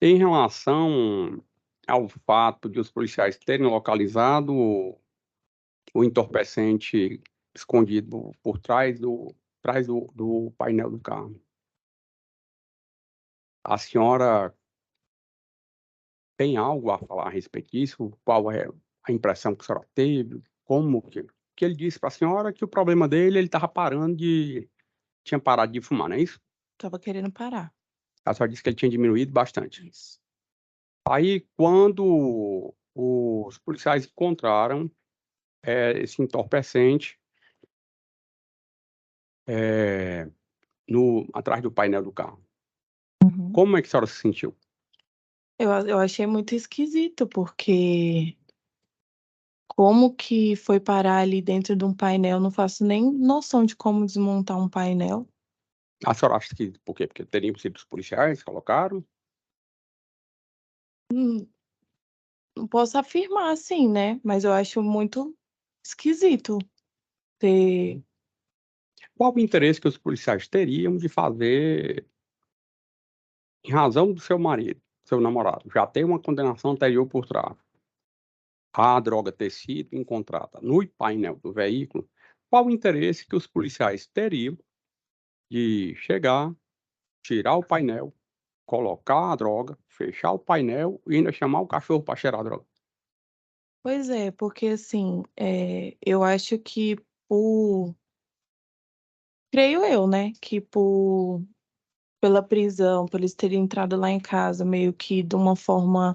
em relação ao fato de os policiais terem localizado o entorpecente escondido por trás do painel do carro, a senhora tem algo a falar a respeito disso? Qual é a impressão que a senhora teve? Como que ele disse para a senhora que o problema dele, ele estava tinha parado de fumar, não é isso? Tava querendo parar. A senhora disse que ele tinha diminuído bastante. Isso. Aí, quando os policiais encontraram esse entorpecente eh, atrás do painel do carro, Uhum. como é que a senhora se sentiu? Eu achei muito esquisito, porque como que foi parar ali dentro de um painel? Não faço nem noção de como desmontar um painel. A senhora acha que por quê? Porque teriam sido os policiais que colocaram? Hum, Não posso afirmar assim, né? Mas eu acho muito esquisito ter. Qual o interesse que os policiais teriam de fazer, em razão do seu marido, seu namorado, já ter uma condenação anterior por tráfico, a droga ter sido encontrada no painel do veículo? Qual o interesse que os policiais teriam de chegar, tirar o painel, colocar a droga, fechar o painel e ainda chamar o cachorro para cheirar a droga? Pois é, porque assim, eu acho que por. Creio eu, né? Que pela prisão, por eles terem entrado lá em casa meio que de uma forma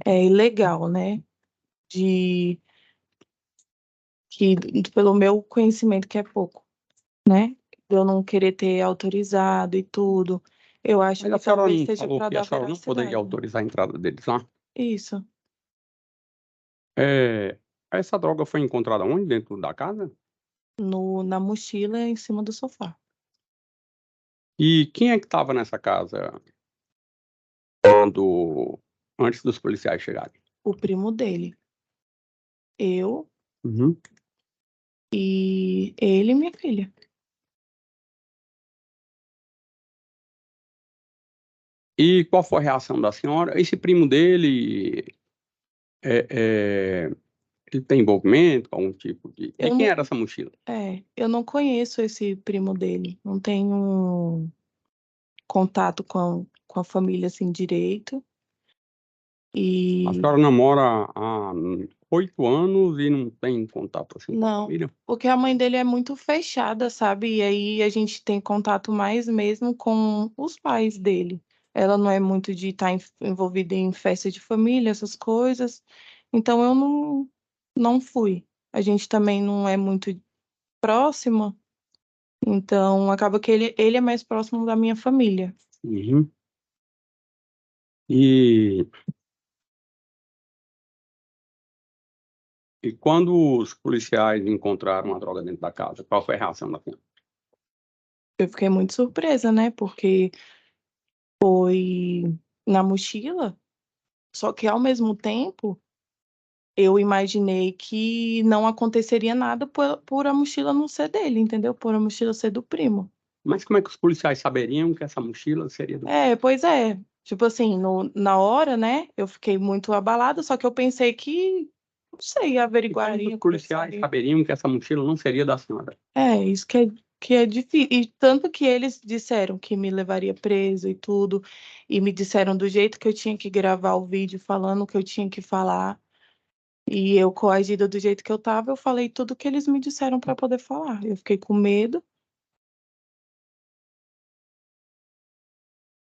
ilegal, né? De que, pelo meu conhecimento, que é pouco, né? De eu não querer ter autorizado e tudo. Eu acho Mas a que senhora talvez não seja falou para que a dar senhora não poderia veracidade. autorizar a entrada deles lá? Isso, Eh, essa droga foi encontrada onde? Dentro da casa? na mochila em cima do sofá. E quem é que estava nessa casa quando antes dos policiais chegarem? O primo dele, eu Uhum. e ele e minha filha. E qual foi a reação da senhora? Esse primo dele, eh eh, ele tem envolvimento com algum tipo de Eu quem não, era essa mochila? eu não conheço esse primo dele, não tenho contato com a família assim direito. A E senhora namora há 8 anos e não tem contato, assim, com a não, família? porque a mãe dele é muito fechada, sabe? E aí a gente tem contato mais mesmo com os pais dele. Ela não é muito de estar envolvida em festa de família, essas coisas. Então eu não fui. A gente também não é muito próxima, então acaba que ele é mais próximo da minha família. Uhum. E quando os policiais encontraram a droga dentro da casa, qual foi a reação da senhora? Eu fiquei muito surpresa, né? Porque foi na mochila, só que ao mesmo tempo eu imaginei que não aconteceria nada por a mochila não ser dele, entendeu? Por a mochila ser do primo. Mas como é que os policiais saberiam que essa mochila seria do... Pois é. Tipo assim, na hora, né? Eu fiquei muito abalada, só que eu pensei que, não sei, E como os averiguaria, policiais conversaria. saberiam que essa mochila não seria da senhora? Isso que é difícil. E tanto que eles disseram que me levaria preso e tudo, e me disseram do jeito que eu tinha que gravar o vídeo, falando o que eu tinha que falar. E eu, coagida do jeito que eu tava, eu falei tudo que eles me disseram para poder falar. Eu fiquei com medo.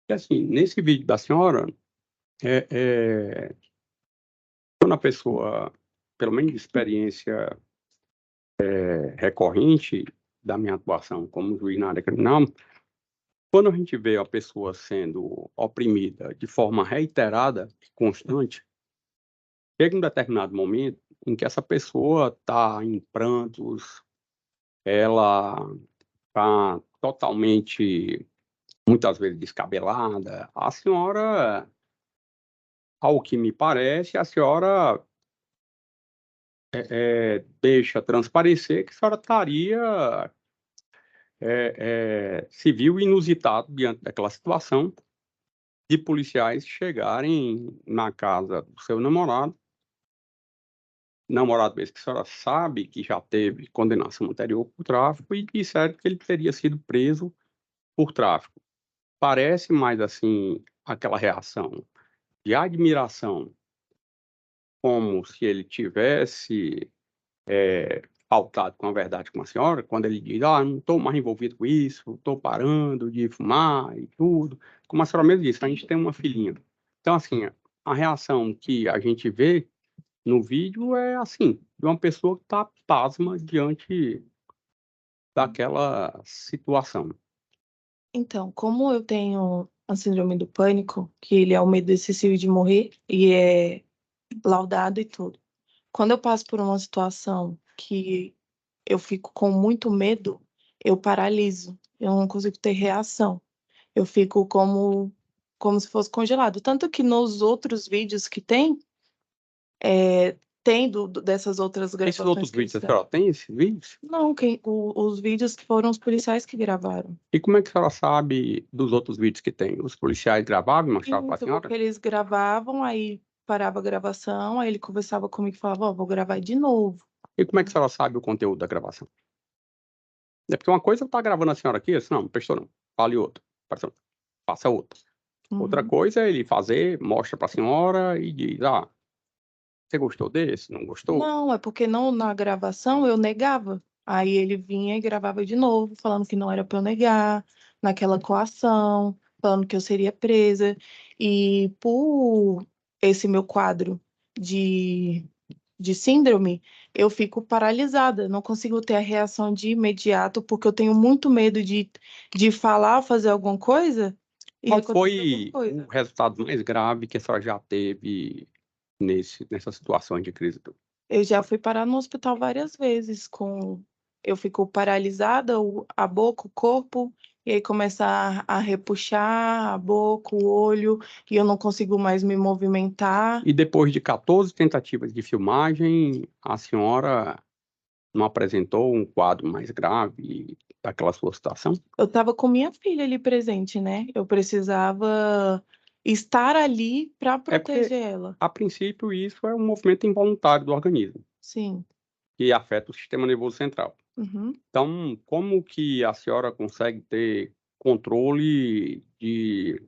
E assim, nesse vídeo da senhora, quando a pessoa, pelo menos de experiência recorrente da minha atuação como juiz na área criminal, quando a gente vê a pessoa sendo oprimida de forma reiterada e constante, chega um determinado momento em que essa pessoa está em prantos, ela está totalmente, muitas vezes, descabelada. A senhora, ao que me parece, a senhora deixa transparecer que a senhora estaria se viu inusitado diante daquela situação de policiais chegarem na casa do seu namorado mesmo que a senhora sabe que já teve condenação anterior por tráfico e disseram que ele teria sido preso por tráfico. Parece mais, assim, aquela reação de admiração, como se ele tivesse faltado com a verdade com a senhora, quando ele diz: "Ah, não estou mais envolvido com isso, estou parando de fumar e tudo". Como a senhora mesmo disse, a gente tem uma filhinha. Então, assim, a reação que a gente vê no vídeo é, assim, de uma pessoa que está pasma diante daquela situação. Então, como eu tenho a síndrome do pânico, que ele é o medo excessivo de morrer e é laudado e tudo. Quando eu passo por uma situação que eu fico com muito medo, eu paraliso. Eu não consigo ter reação. Eu fico como se fosse congelado. Tanto que nos outros vídeos que tem dessas outras Esses gravações outros que eles vídeos, a gravam. senhora tem esses vídeos? Não, os vídeos foram os policiais que gravaram. E como é que a senhora sabe dos outros vídeos que tem? Os policiais gravavam e mostravam para a Isso, porque senhora? eles gravavam, aí parava a gravação, aí ele conversava comigo e falava: "Ó, vou gravar de novo". E como é que a senhora sabe o conteúdo da gravação? É porque uma coisa é estar gravando a senhora aqui, assim, não prestou não, fale outra, faça outra. Outra Uhum. coisa é ele fazer, mostra para a senhora e diz: "Ah, você gostou desse? Não gostou?". Não, é porque não, na gravação eu negava. Aí ele vinha e gravava de novo, falando que não era para eu negar, naquela coação, falando que eu seria presa. E por esse meu quadro de, de síndrome, eu fico paralisada, não consigo ter a reação de imediato, porque eu tenho muito medo de falar, fazer alguma coisa e Qual acontecer alguma foi o coisa. resultado mais grave que a senhora já teve nessas situações de crise? Eu já fui parar no hospital várias vezes eu fico paralisada, a boca, o corpo, e aí começa a repuxar a boca, o olho, e eu não consigo mais me movimentar. E depois de 14 tentativas de filmagem, a senhora não apresentou um quadro mais grave daquela sua situação? Eu estava com minha filha ali presente, né? Eu precisava estar ali para É porque, proteger ela. a princípio, isso é um movimento involuntário do organismo, Sim. que afeta o sistema nervoso central. Uhum. Então, como que a senhora consegue ter controle de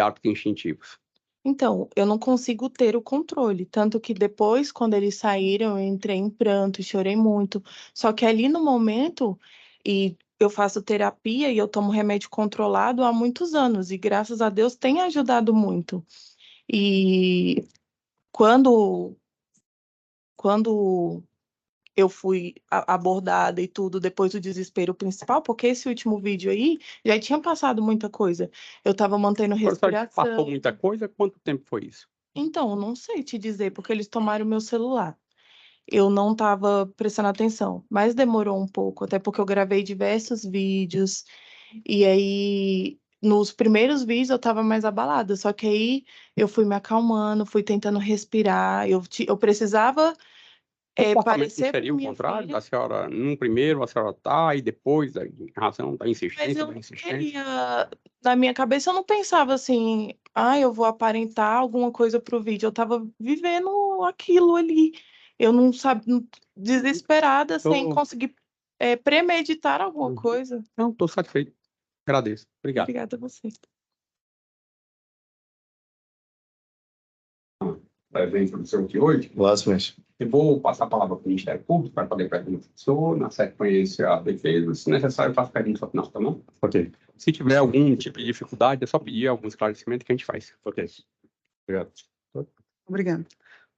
hábitos instintivos? Então, eu não consigo ter o controle, tanto que depois, quando eles saíram, eu entrei em pranto, chorei muito. Só que ali no momento, e eu faço terapia e eu tomo remédio controlado há muitos anos, e graças a Deus tem ajudado muito. E quando, quando eu fui abordada e tudo depois do desespero principal, porque esse último vídeo aí já tinha passado muita coisa. Eu estava mantendo Agora, só que passou respiração. muita coisa, quanto tempo foi isso? Então, eu não sei te dizer, porque eles tomaram meu celular. Eu não estava prestando atenção, mas demorou um pouco, até porque eu gravei diversos vídeos, e aí nos primeiros vídeos eu estava mais abalada, só que aí eu fui me acalmando, fui tentando respirar, eu precisava O comportamento não parecer seria com o minha contrário? filha, A senhora, num primeiro, a senhora tá, e depois, em razão da mas insistência, eu da não insistência. queria, na minha cabeça eu não pensava assim, eu vou aparentar alguma coisa pro vídeo, eu estava vivendo aquilo ali. Eu não sabia, desesperada, sem Tô, conseguir premeditar alguma coisa. não, estou satisfeito. Agradeço. Obrigado. Obrigada a você. Presente do senhor aqui hoje. Olá, senhores. Eu vou passar a palavra para o Ministério Público para fazer perguntas ao senhor, na sequência a defesa, se necessário, eu faço perguntas ao final, tá bom? Ok. Se tiver algum tipo de dificuldade, é só pedir algum esclarecimento que a gente faz. Ok. Obrigado. Obrigada.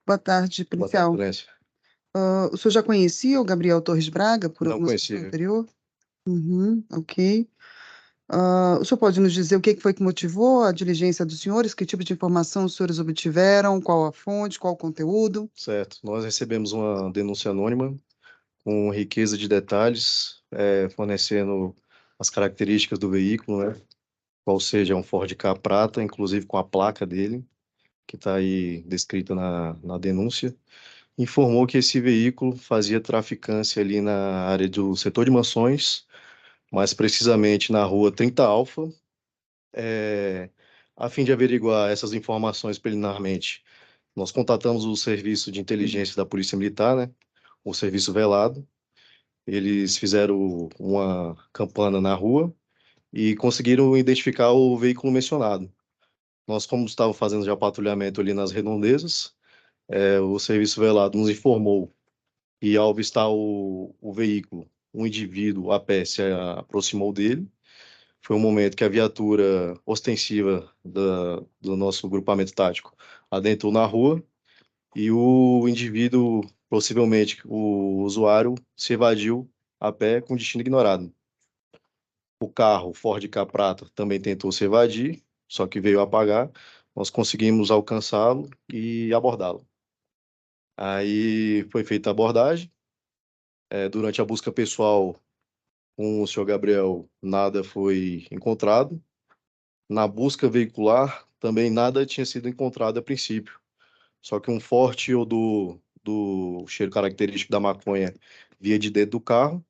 Boa tarde, Boa policial. tarde, Excelência. O senhor já conhecia o Gabriel Torres Braga por Não alguma conhecia. situação anterior? Ok. O senhor pode nos dizer o que foi que motivou a diligência dos senhores? Que tipo de informação os senhores obtiveram? Qual a fonte? Qual o conteúdo? Certo. Nós recebemos uma denúncia anônima com riqueza de detalhes, fornecendo as características do veículo, né? Qual seja um Ford Ka prata, inclusive com a placa dele, que está aí descrita na denúncia. Informou que esse veículo fazia traficância ali na área do setor de mansões, mais precisamente na rua 30 Alfa, a fim de averiguar essas informações preliminarmente. Nós contatamos o serviço de inteligência da Polícia Militar, né? O serviço velado. Eles fizeram uma campana na rua e conseguiram identificar o veículo mencionado. Nós, como estávamos fazendo já patrulhamento ali nas redondezas, o serviço velado nos informou e, ao avistar o veículo, um indivíduo a pé se aproximou dele. Foi um momento que a viatura ostensiva do nosso grupamento tático adentrou na rua e o indivíduo, possivelmente o usuário, se evadiu a pé com destino ignorado. O carro Ford Ka prata também tentou se evadir, só que veio apagar. Nós conseguimos alcançá-lo e abordá-lo. Aí foi feita a abordagem. Durante a busca pessoal com o senhor Gabriel, nada foi encontrado. Na busca veicular, também nada tinha sido encontrado a princípio. Só que um forte odor do cheiro característico da maconha via de dentro do carro.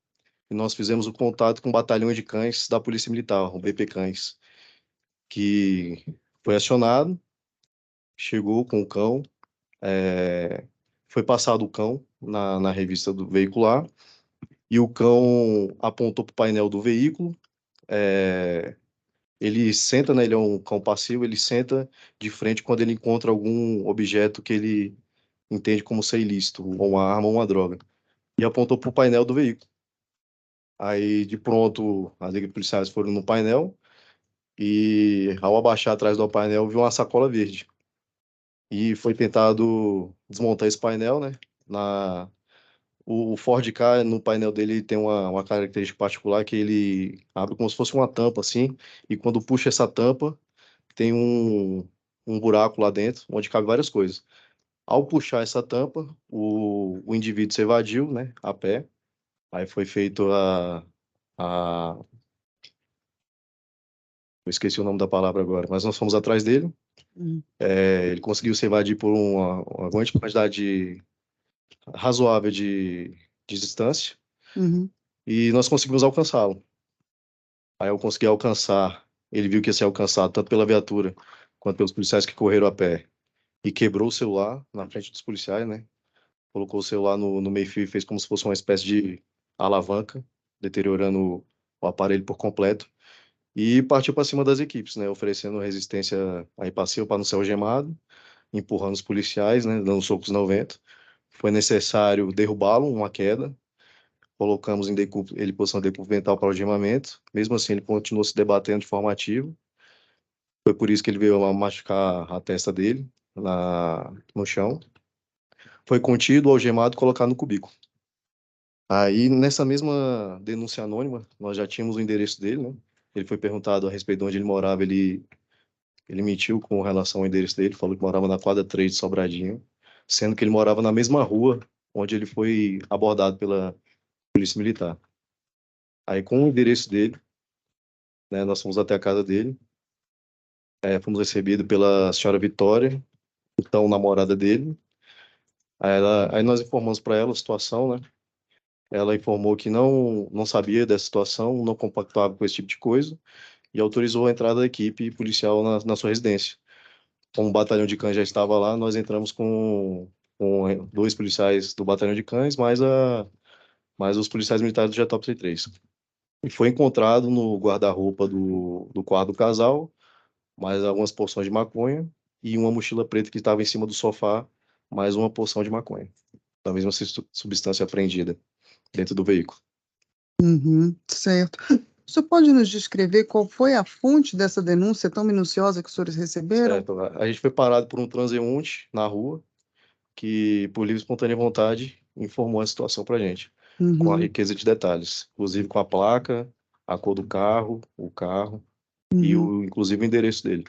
E nós fizemos o contato com o batalhão de cães da Polícia Militar, o BP Cães, que foi acionado, chegou com o cão, foi passado o cão na revista do veicular, e o cão apontou para o painel do veículo. Ele senta, né, ele é um cão passivo, ele senta de frente quando ele encontra algum objeto que ele entende como ser ilícito, ou uma arma ou uma droga, e apontou para o painel do veículo. Aí, de pronto, as equipes policiais foram no painel e, ao abaixar atrás do painel, viu uma sacola verde. E foi tentado desmontar esse painel, né? O Ford Ka, no painel dele, tem uma característica particular que ele abre como se fosse uma tampa, assim, e quando puxa essa tampa, tem um buraco lá dentro, onde cabe várias coisas. Ao puxar essa tampa, o indivíduo se evadiu, né, a pé. Aí foi feito a... Eu esqueci o nome da palavra agora, mas nós fomos atrás dele. Hum. Ele conseguiu se evadir por uma grande quantidade razoável de distância Uhum. e nós conseguimos alcançá-lo. Aí eu consegui alcançar, ele viu que ia ser alcançado tanto pela viatura quanto pelos policiais que correram a pé e quebrou o celular na frente dos policiais, né? Colocou o celular no meio-fio e fez como se fosse uma espécie de alavanca, deteriorando o aparelho por completo. E partiu para cima das equipes, né? Oferecendo resistência aí passiva para não ser algemado, empurrando os policiais, né? Dando socos no vento. Foi necessário derrubá-lo, uma queda. Colocamos ele em posição de decúbito mental para algemamento. Mesmo assim, ele continuou se debatendo de forma ativa. Foi por isso que ele veio a machucar a testa dele no chão. Foi contido, algemado e colocado no cubículo. Aí, nessa mesma denúncia anônima, nós já tínhamos o endereço dele, né? Ele foi perguntado a respeito de onde ele morava, ele mentiu com relação ao endereço dele, falou que morava na quadra 3 de Sobradinho, sendo que ele morava na mesma rua onde ele foi abordado pela Polícia Militar. Aí, com o endereço dele, né, nós fomos até a casa dele, fomos recebidos pela senhora Vitória, então namorada dele. Aí nós informamos para ela a situação, né? Ela informou que não sabia dessa situação, não compactuava com esse tipo de coisa e autorizou a entrada da equipe policial na sua residência. Como o batalhão de cães já estava lá, nós entramos com 2 policiais do batalhão de cães, mais os policiais militares do Jetópolis 3. E foi encontrado no guarda-roupa do quarto do casal mais algumas porções de maconha e uma mochila preta que estava em cima do sofá, mais uma porção de maconha, da mesma substância apreendida dentro do veículo. Uhum, certo. O senhor pode nos descrever qual foi a fonte dessa denúncia tão minuciosa que os senhores receberam? Certo. A gente foi parado por um transeunte na rua que, por livre e espontânea vontade, informou a situação para a gente, com a Uhum, riqueza de detalhes, inclusive com a placa, a cor do carro, o carro e, uhum, inclusive, o endereço dele.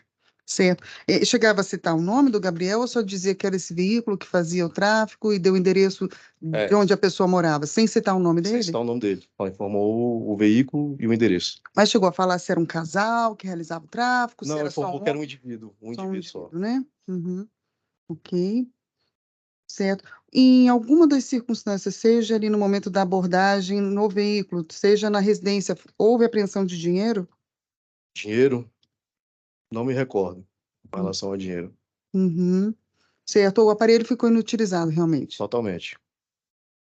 certo. Chegava a citar o nome do Gabriel ou só dizia que era esse veículo que fazia o tráfico e deu o endereço de onde a pessoa morava, sem citar o nome Sem dele? citar o nome dele. Ela informou o veículo e o endereço. Mas chegou a falar se era um casal que realizava o tráfico, se Não, era só informou um que era um homem, indivíduo, só um indivíduo só. indivíduo, né? Uhum, ok, certo. Em alguma das circunstâncias, seja ali no momento da abordagem no veículo, seja na residência, houve apreensão de dinheiro? Dinheiro, não me recordo com relação ao dinheiro, Uhum. Certo, o aparelho ficou inutilizado, realmente. totalmente.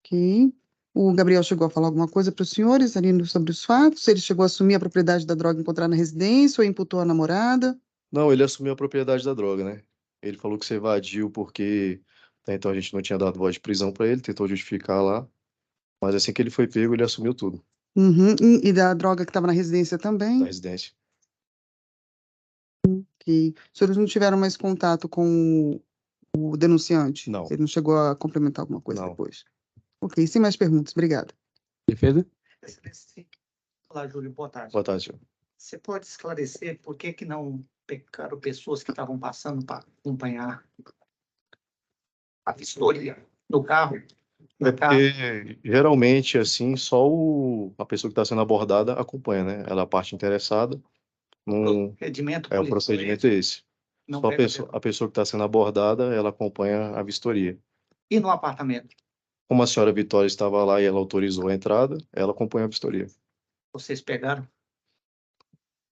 Ok. O Gabriel chegou a falar alguma coisa para os senhores ali sobre os fatos? Ele chegou a assumir a propriedade da droga encontrada na residência ou imputou a namorada? Não, ele assumiu a propriedade da droga, né? Ele falou que se evadiu porque até então a gente não tinha dado voz de prisão para ele, tentou justificar lá, mas assim que ele foi pego, ele assumiu tudo Uhum. E da droga que estava na residência da também? residência. Ok. Os senhores não tiveram mais contato com o denunciante? Não, Ele não chegou a complementar alguma coisa não. depois? Ok, sem mais perguntas. Obrigada. Defesa? Excelência. Olá, Júlio, boa tarde. Boa tarde, senhor. Você pode esclarecer por que não pegaram pessoas que estavam passando para acompanhar a vistoria no carro? É porque geralmente, assim, só a pessoa que está sendo abordada acompanha, né? Ela é a parte interessada. O O procedimento procedimento é esse. não Só pega a pessoa que está sendo abordada, ela acompanha a vistoria. E no apartamento? Como a senhora Vitória estava lá e ela autorizou a entrada, ela acompanha a vistoria. Vocês pegaram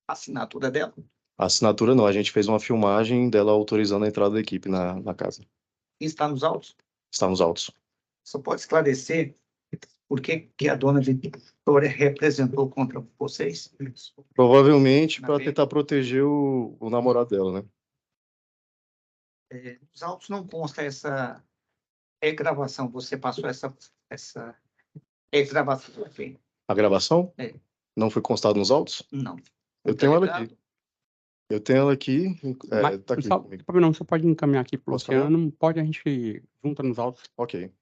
a assinatura dela? A assinatura não, a gente fez uma filmagem dela autorizando a entrada da equipe na casa. Está nos autos? Está nos autos. Só pode esclarecer por que a dona Vitória representou contra vocês? Provavelmente Na para lei. tentar proteger o namorado dela, né? Nos autos não consta essa regravação. Você passou essa regravação aqui? A gravação? É. Não foi constado nos autos? Não. Eu tenho ela aqui. Eu tenho ela aqui. Mas, Tá aqui só, comigo. não, você pode encaminhar aqui para o Posso caminhar? Luciano, pode a gente junta nos autos. Ok.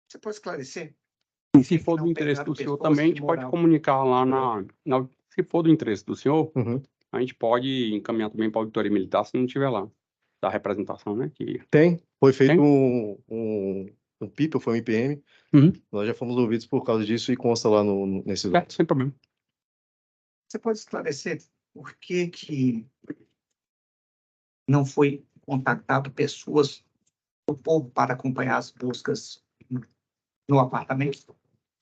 Você pode esclarecer? E se que for não do interesse pegaram do senhor pessoas também, a que gente pode moravam? comunicar lá se for do interesse do senhor, Uhum. a gente pode encaminhar também para a auditoria militar se não tiver lá. Da representação, né? Tem. Foi feito Tem? um PIP, foi um IPM. Uhum. Nós já fomos ouvidos por causa disso e consta lá nesses Certo, autos. sem problema. Você pode esclarecer por que não foi contactado pessoas do povo para acompanhar as buscas no apartamento?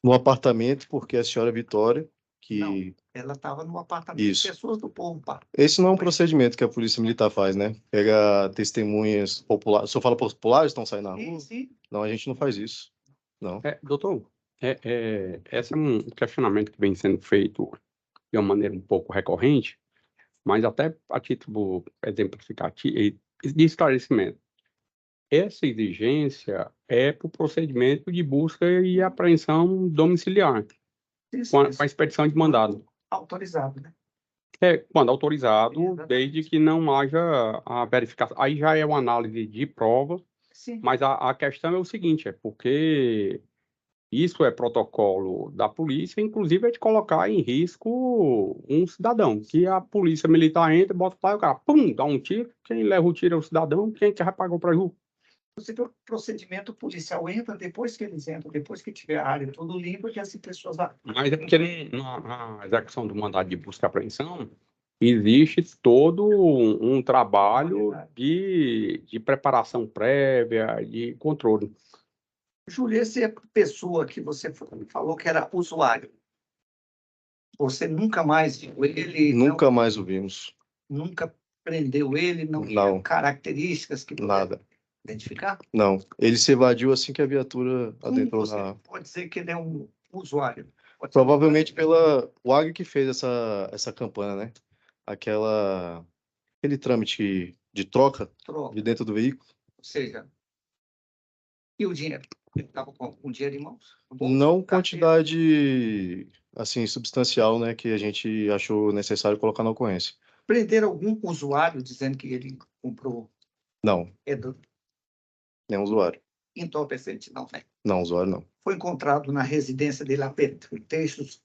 No apartamento, porque a senhora Vitória, Não, que... ela estava no apartamento. Isso. Pessoas do povo para. Esse não é um procedimento que a Polícia Militar faz, né? Pega testemunhas populares. O senhor fala populares estão saindo na rua? Sim. Não, a gente não faz isso. Não. Doutor, esse é um questionamento que vem sendo feito de uma maneira um pouco recorrente, mas até a título exemplificativo de esclarecimento. Essa exigência é para o procedimento de busca e apreensão domiciliar, Isso, com a expedição de mandado. Autorizado, né? Quando autorizado, Exatamente. desde que não haja a verificação. Aí já é uma análise de prova, Sim. mas a questão é o seguinte, porque Isso é protocolo da polícia, inclusive é de colocar em risco um cidadão, que a polícia militar entra, bota lá e o cara, pum, dá um tiro, quem leva o tiro é o cidadão, quem que vai pagar o prejuízo? Inclusive, o procedimento policial entra depois que eles entram, depois que tiver a área tudo limpa, que as pessoas vão. Mas é porque na execução do mandado de busca e apreensão existe todo um trabalho de preparação prévia, de controle. Júlio, essa é a pessoa que você falou que era usuário. Você nunca mais viu ele? Nunca mais o vimos. Nunca prendeu ele? Não tinha Não. características que Nada. identificar? Não. Ele se evadiu assim que a viatura Como adentrou você na... pode dizer que ele é um usuário? Pode ser Provavelmente pela... O AG que fez essa campanha, né? Aquele trâmite de troca troca, de dentro do veículo. ou seja, e o dinheiro? Ele estava com o dinheiro em mãos? No bolso, Não carteira? quantidade, assim, substancial, né? Que a gente achou necessário colocar na ocorrência. Prenderam algum usuário dizendo que ele comprou Não, nenhum usuário. entorpecente? Não, né? Não, usuário não. Foi encontrado na residência dele apetrechos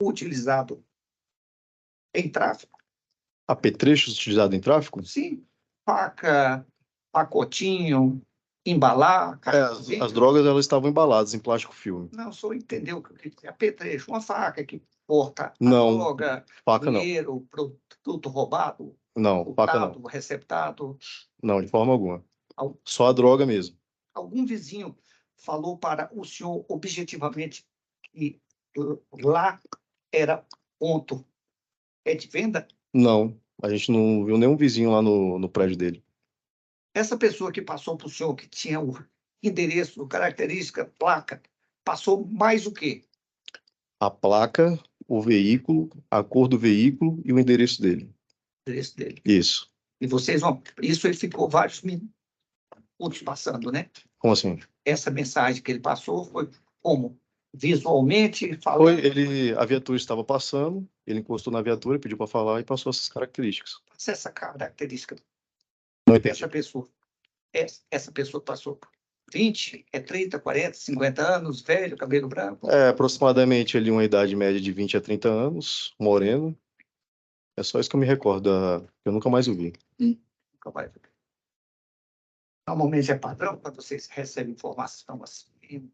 utilizado em tráfico? Apetrechos utilizados em tráfico? Sim, faca, pacotinho, embalar, As drogas, elas estavam embaladas em plástico filme. Não, só entendeu o que é apetrecho, uma faca que porta a Não, droga, faca não. dinheiro, produto roubado, Não, faca não. furtado, receptado. Não, de forma alguma. Al- Só a droga mesmo. Algum vizinho falou para o senhor objetivamente que lá era ponto de venda? Não, a gente não viu nenhum vizinho lá no prédio dele. Essa pessoa que passou para o senhor, que tinha o endereço, característica, placa, passou mais o quê? A placa, o veículo, a cor do veículo e o endereço dele. Endereço dele. Isso. E vocês vão. Isso ele ficou vários minutos passando, né? Como assim? Essa mensagem que ele passou foi como? Visualmente, falando? A viatura estava passando, ele encostou na viatura, pediu para falar e passou essas características. Essa característica Não entendi. dessa pessoa. Essa pessoa passou 20, 30, 40, 50 anos, velho, cabelo branco? Aproximadamente ali uma idade média de 20 a 30 anos, moreno. É só isso que eu me recordo, eu nunca mais o vi. Nunca vai ver. Normalmente é padrão quando vocês recebem informação assim,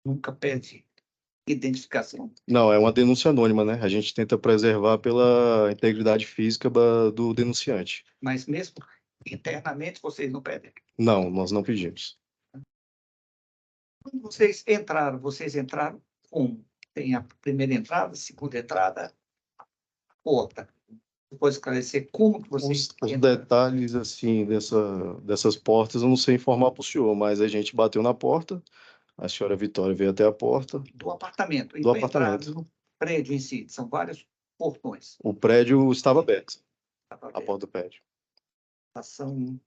nunca pede identificação. Não, é uma denúncia anônima, né? A gente tenta preservar pela integridade física do denunciante. Mas mesmo internamente vocês não pedem. Não, nós não pedimos. Quando vocês entraram como? Tem a primeira entrada, a segunda entrada, a porta. Depois esclarecer como que vocês Os detalhes, assim, dessas portas, eu não sei informar para o senhor, mas a gente bateu na porta, a senhora Vitória veio até a porta. do apartamento. E Do para entrar apartamento. no prédio em si, são vários portões. O prédio estava aberto, Tá a porta do prédio. São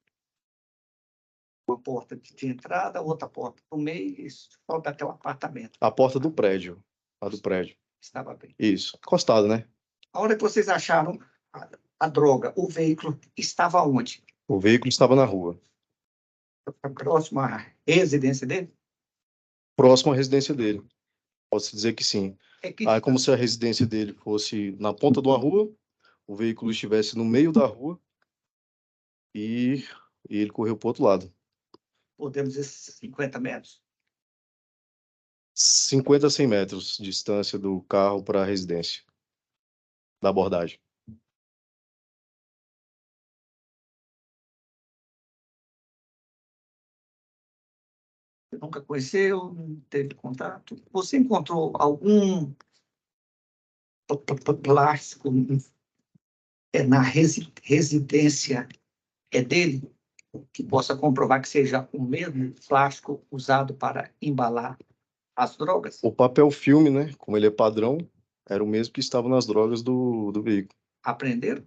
uma porta de entrada, outra porta no meio, e só até o apartamento. A porta do prédio, a do prédio. Estava bem. Isso, encostado, né? A hora que vocês acharam a droga, o veículo estava onde? O veículo estava na rua, Próximo à residência dele? próximo à residência dele. Posso dizer que sim. É que É como se a residência dele fosse na ponta de uma rua, o veículo estivesse no meio da rua e ele correu para o outro lado. podemos dizer 50 metros. 50 a 100 metros de distância do carro para a residência, da abordagem. Você nunca conheceu, não teve contato. Você encontrou algum plástico na residência dele que possa comprovar que seja o mesmo plástico usado para embalar as drogas? O papel filme, né, como ele é padrão, era o mesmo que estava nas drogas do veículo. Aprenderam?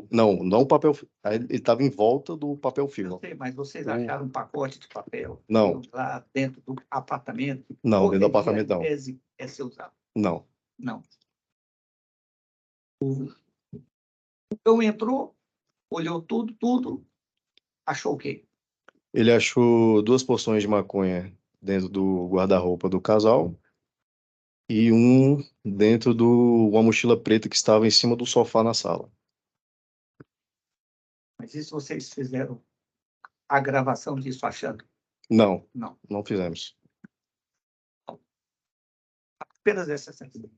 Não o papel, ele estava em volta do papel filme. Eu sei, mas vocês acharam um pacote de papel Não. lá dentro do apartamento? Não, dentro do Poderia apartamento não. ser usado? Não. Não. Então entrou, olhou tudo, achou o quê? Ele achou 2 porções de maconha dentro do guarda-roupa do casal e um dentro de uma mochila preta que estava em cima do sofá na sala. Mas isso vocês fizeram a gravação disso achando? Não, Não. não fizemos. Apenas essa sensação.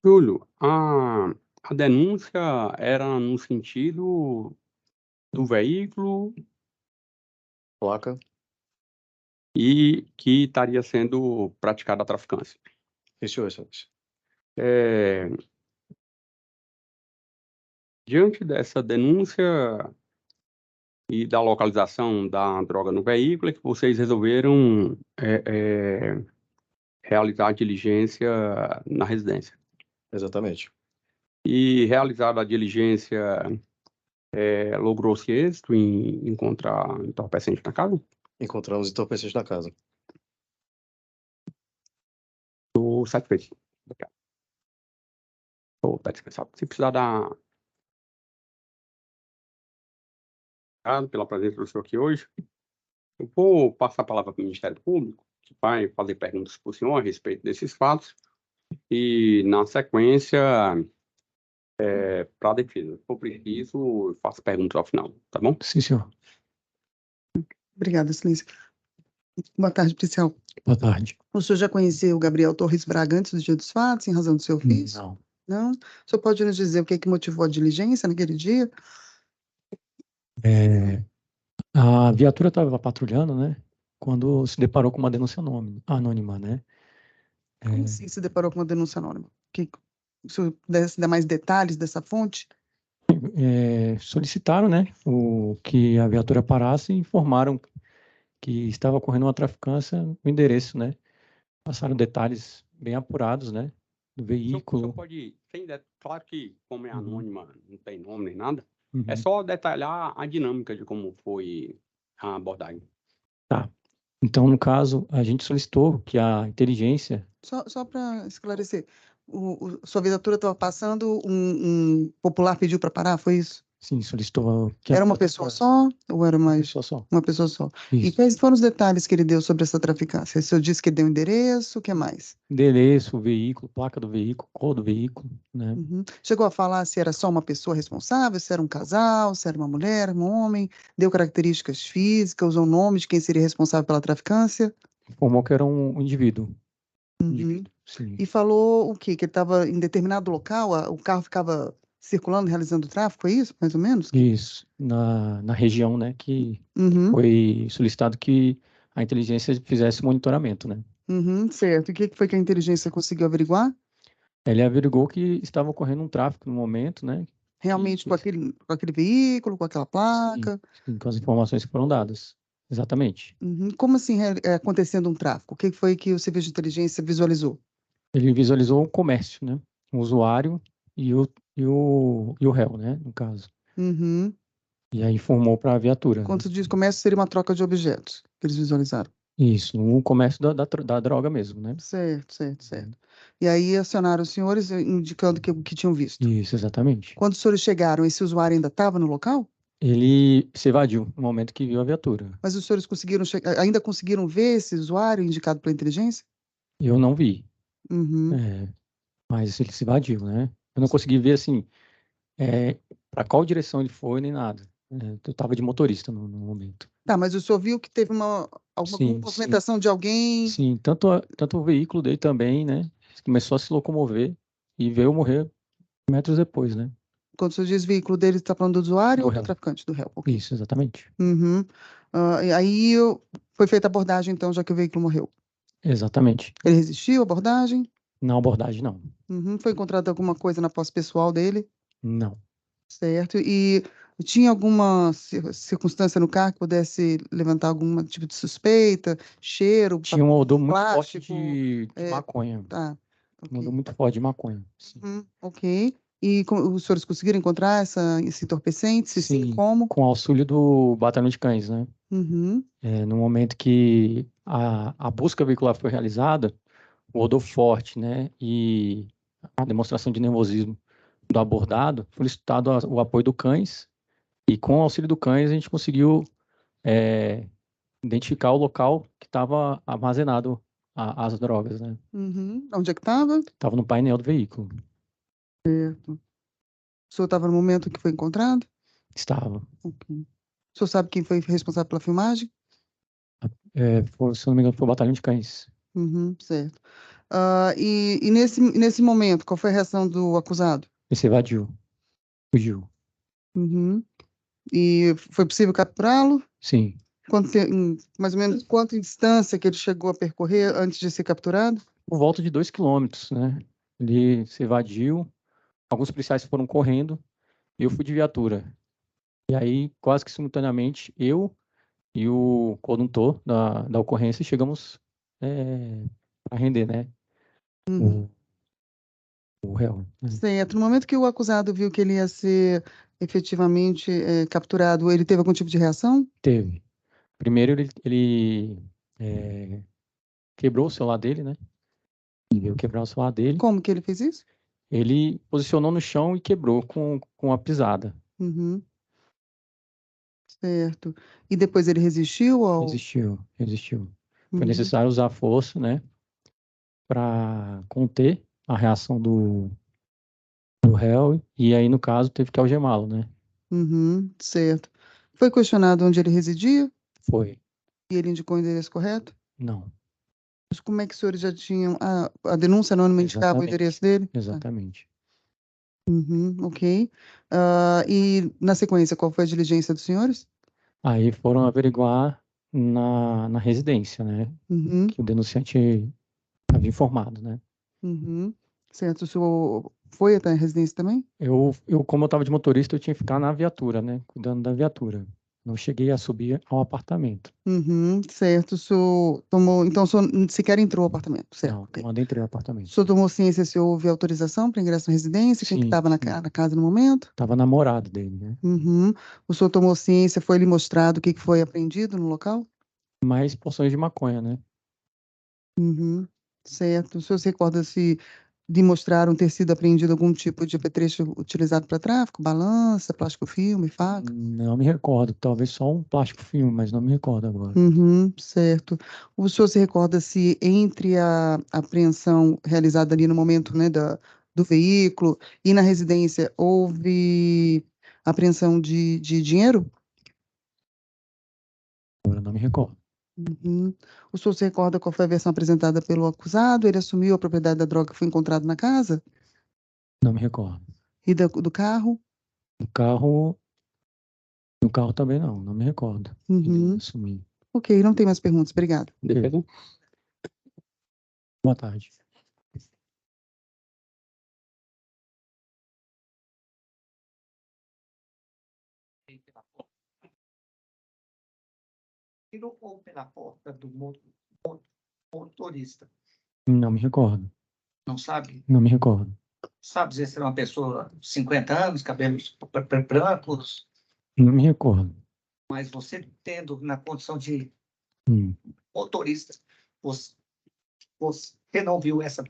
Júlio, a denúncia era no sentido do veículo Placa? e que estaria sendo praticada a traficância. Isso, excelência. Diante dessa denúncia e da localização da droga no veículo, é que vocês resolveram realizar a diligência na residência. Exatamente. E realizada a diligência, logrou-se êxito em encontrar entorpecente na casa? Encontramos entorpecentes na casa. Estou satisfeito. Obrigado. Tá dispensado. Se precisar dar... Obrigado pela presença do senhor aqui hoje. Eu vou passar a palavra para o Ministério Público, que vai fazer perguntas para o senhor a respeito desses fatos. E, na sequência, para a defesa. Se for preciso, eu faço perguntas ao final, tá bom? Sim, senhor. Obrigada, excelência. Boa tarde, policial. Boa tarde. O senhor já conheceu o Gabriel Torres Braga antes do dia dos fatos, em razão do seu ofício? Não. Não? O senhor pode nos dizer o que motivou a diligência naquele dia? A viatura estava patrulhando, né? Quando se deparou com uma denúncia anônima, né? Como assim se deparou com uma denúncia anônima? O senhor pudesse dar mais detalhes dessa fonte? Solicitaram, né, que a viatura parasse e informaram que estava ocorrendo uma traficância no endereço, né? Passaram detalhes bem apurados, né? Do O senhor veículo. pode, claro que, como é Uhum. anônima, não tem nome nem nada, Uhum. é só detalhar a dinâmica de como foi a abordagem. Tá. Então, no caso, a gente solicitou que a inteligência... Só para esclarecer, sua viatura estava passando, um popular pediu para parar, foi isso? Sim, solicitou... que Era uma pessoa só ou era mais? Pessoa só. Uma pessoa só. E Isso. quais foram os detalhes que ele deu sobre essa traficância? O senhor disse que deu endereço, o que mais? Endereço, veículo, placa do veículo, cor do veículo, né? Uhum. Chegou a falar se era só uma pessoa responsável, se era um casal, se era uma mulher, um homem, deu características físicas, usou o nome de quem seria responsável pela traficância? Informou que era um indivíduo. Uhum. Sim. E falou o quê? Que ele estava em determinado local, o carro ficava circulando, realizando tráfico, foi isso, mais ou menos? Isso, na região, né, que Uhum, foi solicitado que a inteligência fizesse monitoramento, né? uhum, certo. E o que foi que a inteligência conseguiu averiguar? Ele averigou que estava ocorrendo um tráfico no momento, né? Realmente com aquele veículo, com aquela placa? Sim, com as informações que foram dadas. Exatamente. Uhum. Como assim acontecendo um tráfico? O que foi que o serviço de inteligência visualizou? Ele visualizou o comércio, né? O usuário e o réu, né? No caso. Uhum. E aí informou para a viatura. Quando diz comércio, seria uma troca de objetos que eles visualizaram. Isso, o comércio da droga mesmo, né? Certo. E aí acionaram os senhores indicando que tinham visto. Isso, exatamente. Quando os senhores chegaram, esse usuário ainda estava no local? Ele se evadiu no momento que viu a viatura. Mas os senhores ainda conseguiram ver esse usuário indicado pela inteligência? Eu não vi, Uhum. mas ele se evadiu, né? Eu não consegui ver, assim, para qual direção ele foi, nem nada. Eu estava de motorista no momento. Tá, mas o senhor viu que teve alguma Sim, movimentação de alguém? Sim, tanto o veículo dele também, né? Começou a se locomover e veio morrer metros depois, né? Quando o senhor diz veículo dele, está falando do usuário Do ou do réu. traficante? Do réu, ok. Isso, exatamente. Uhum. E aí foi feita a abordagem, então, já que o veículo morreu. Exatamente. Ele resistiu à abordagem? Na abordagem, não. Uhum. Foi encontrada alguma coisa na posse pessoal dele? Não. Certo. E tinha alguma circunstância no carro que pudesse levantar algum tipo de suspeita, cheiro, Tinha um odor muito forte plástico? de maconha. Tá. Um odor Ok. muito forte de maconha. Sim. Ok. E os senhores conseguiram encontrar esse entorpecente? Se sim, como? Com auxílio do batalhão de cães, né? Uhum. No momento que a busca veicular foi realizada, o odor forte, né? E a demonstração de nervosismo do abordado, foi solicitado o apoio do cães E com o auxílio do cães, a gente conseguiu identificar o local que estava armazenado as drogas, né? Uhum. Onde é que estava? Estava no painel do veículo. Certo. O senhor estava no momento que foi encontrado? Estava. Ok. O senhor sabe quem foi responsável pela filmagem? Se não me engano, foi o batalhão de cães. Uhum, certo. E nesse momento, qual foi a reação do acusado? Ele se evadiu. Fugiu. Uhum. E foi possível capturá-lo? Sim. Mais ou menos quanto distância que ele chegou a percorrer antes de ser capturado? Por volta de 2 quilômetros, né? Ele se evadiu. Alguns policiais foram correndo e eu fui de viatura. E aí, quase que simultaneamente, eu e o condutor da ocorrência chegamos para render, né? Uhum. O réu. Né? Certo. No momento que o acusado viu que ele ia ser efetivamente capturado, ele teve algum tipo de reação? Teve. Primeiro, ele quebrou o celular dele, né? Ele veio quebrar o celular dele. Como que ele fez isso? Ele posicionou no chão e quebrou com a pisada. Uhum. Certo. E depois ele resistiu ao... Resistiu. Foi Uhum. necessário usar força, né? Para conter a reação do réu. E aí, no caso, teve que algemá-lo, né? Uhum. Certo. Foi questionado onde ele residia Foi. e ele indicou o endereço correto? Não. Mas como é que os senhores já tinham... A denúncia anônima indicava o endereço dele? Exatamente. Uhum, ok. E na sequência, qual foi a diligência dos senhores? Aí foram averiguar na residência, né? Uhum, Que o denunciante havia informado, né? uhum. Certo. O senhor foi até a residência também? Como eu estava de motorista, eu tinha que ficar na viatura, né? Cuidando da viatura. Não cheguei a subir ao apartamento. Uhum, certo. O senhor tomou. Então, o senhor sequer entrou no apartamento, certo? Não, Ok. não entrei no O apartamento. senhor tomou ciência se houve autorização para ingresso na residência? Quem que Sim, estava na casa no momento? Tava namorado dele, né? Uhum. O senhor tomou ciência, foi lhe mostrado o que que foi apreendido no local? Mais porções de maconha, né? Uhum. Certo. O senhor se recorda se demonstraram ter sido apreendido algum tipo de apetrecho utilizado para tráfico? Balança, plástico filme, faca? Não me recordo. Talvez só um plástico filme, mas não me recordo agora. Uhum, certo. O senhor se recorda se entre a apreensão realizada ali no momento, né, do veículo e na residência houve apreensão de dinheiro? Agora não me recordo. Uhum. O senhor se recorda qual foi a versão apresentada pelo acusado? Ele assumiu a propriedade da droga que foi encontrada na casa? Não me recordo. E do carro? No carro. No carro também não me recordo. Uhum. Ele assumiu. Ok, não tem mais perguntas. Obrigada. Beleza? Boa tarde. Tirou ou pela porta do motorista. Não me recordo. Não sabe? Não me recordo. Sabe dizer se era uma pessoa de 50 anos, cabelos brancos, Não me recordo. mas você tendo na condição de Hum. motorista, você não viu essa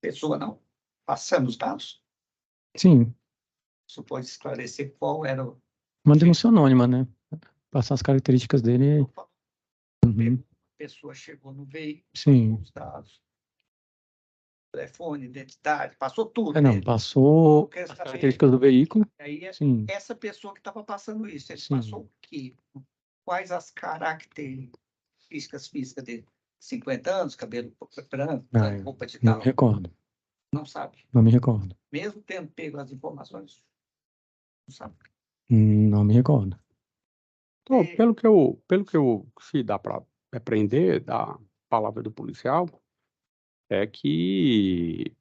pessoa, não? Passando os dados? Sim, Você pode esclarecer qual era o... uma denúncia anônima, né? Passar as características dele. Uhum. A pessoa chegou no veículo, Sim. passou os dados, telefone, identidade, passou tudo. Não, dele. passou Quero as saber- características do veículo. Aí, Sim. essa pessoa que estava passando isso, ele Sim. passou o quê? Quais as características físicas dele? 50 anos, cabelo branco, roupa de Não tal? me recordo. Não sabe. Não me recordo. Mesmo tendo pego as informações, não sabe. Não me recordo. Então, pelo que eu se dá para apreender da palavra do policial, é que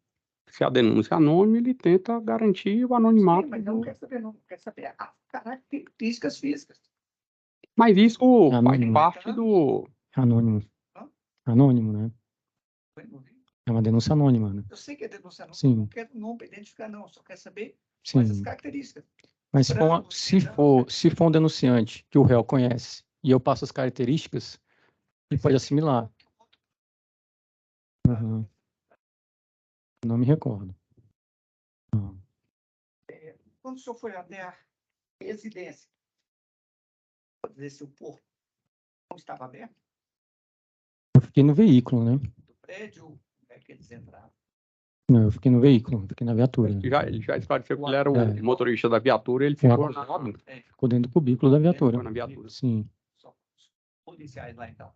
se a denúncia é anônima, ele tenta garantir o anonimato. Sim, mas não quer saber, não. Quer saber as características físicas. Mas isso faz Anônimo. parte do. Anônimo. Hã? Anônimo, né? É uma denúncia anônima, né? Eu sei que é denúncia anônima, Sim. não quero não para identificar, não. Só quero saber Sim. quais as características. Mas se for um denunciante que o réu conhece e eu passo as características, ele pode assimilar. Uhum. Não me recordo. Não. Quando o senhor foi até residência. Pode dizer se o portão estava aberto Eu fiquei no veículo, né? do prédio, como é que eles entraram? Não, eu fiquei no veículo, fiquei na viatura. Ele já esclareceu que ele era o É. motorista da viatura, ele O ficou acusado ficou dentro do cubículo da viatura. ficou na viatura. Sim, Só os policiais lá, então.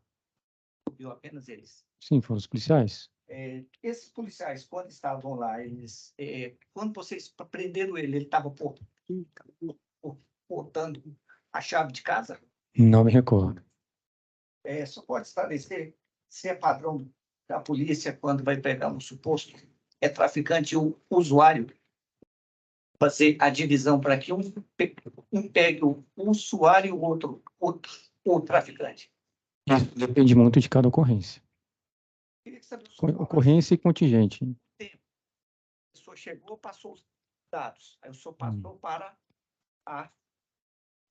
Subiu apenas eles. sim, foram os policiais. Esses policiais, quando estavam lá, eles, quando vocês prenderam ele estava portando a chave de casa? Não me recordo. Só pode esclarecer se é padrão da polícia quando vai pegar um suposto traficante e o usuário, fazer a divisão para que um pegue o usuário e o outro o traficante. Depende muito de cada ocorrência. Queria saber o senhor Ocorrência e contingente. a pessoa chegou, passou os dados, aí o senhor passou para a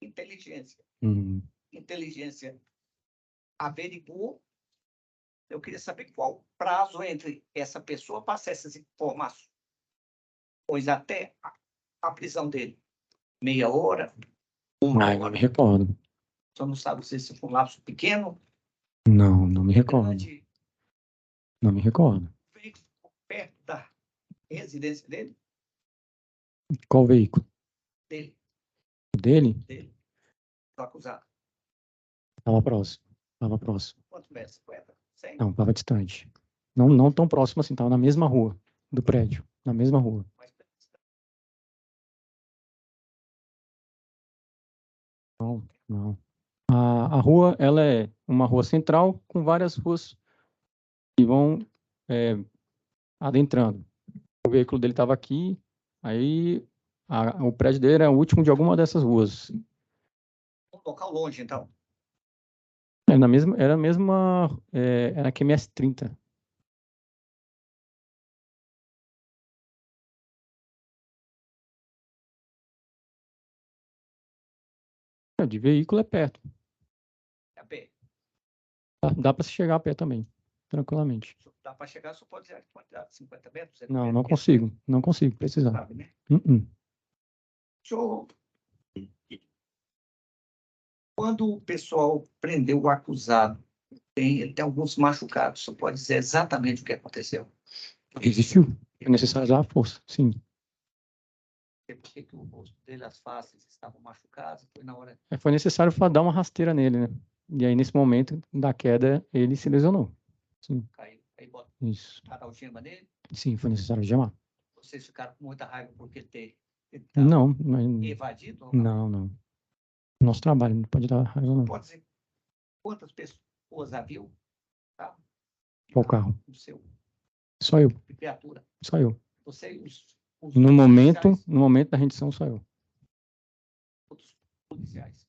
inteligência. Inteligência averiguou. Eu queria saber qual o prazo entre essa pessoa passar essas informações até a prisão dele. Meia hora? Uma Ai, não hora? me recordo. O senhor não sabe se foi um lapso pequeno? Não, não me recordo. Grande? Não me recordo. Feito perto da residência dele? Qual veículo? Dele. Dele? Dele. Do acusado. Estava próximo. Estava próximo. Quantos metros? 50? 100? Não, estava distante. Não tão próximo assim, estava na mesma rua do prédio. Na mesma rua. Mais distante. Não. A rua, ela é uma rua central com várias ruas que vão adentrando. O veículo dele estava aqui, aí o prédio dele era o último de alguma dessas ruas. Um local longe, então. Era a mesma, era a QMS 30. De veículo é perto. É a pé. Dá para se chegar a pé também, tranquilamente. Dá para chegar, só pode dizer a quantidade, 50 metros? Não consigo. Não consigo precisar. Sabe, né? Senhor, quando o pessoal prendeu o acusado, ele tem alguns machucados. Você pode dizer exatamente o que aconteceu? Existiu. É necessário usar a força, sim. Por que o rosto dele, as faces estavam machucadas? Foi na hora. Foi necessário dar uma rasteira nele, né? E aí, nesse momento da queda, ele se lesionou. Sim. Caiu. Aí bota Isso. a algema nele. Sim, foi necessário gemar. Vocês ficaram com muita raiva porque ter Não, evadido? não. Nosso trabalho não pode dar raiva, não. Pode dizer quantas pessoas haviam? Tá? Qual carro? O seu. Só eu. Criatura. Só eu. Você e os No momento da rendição, só eu. Outros policiais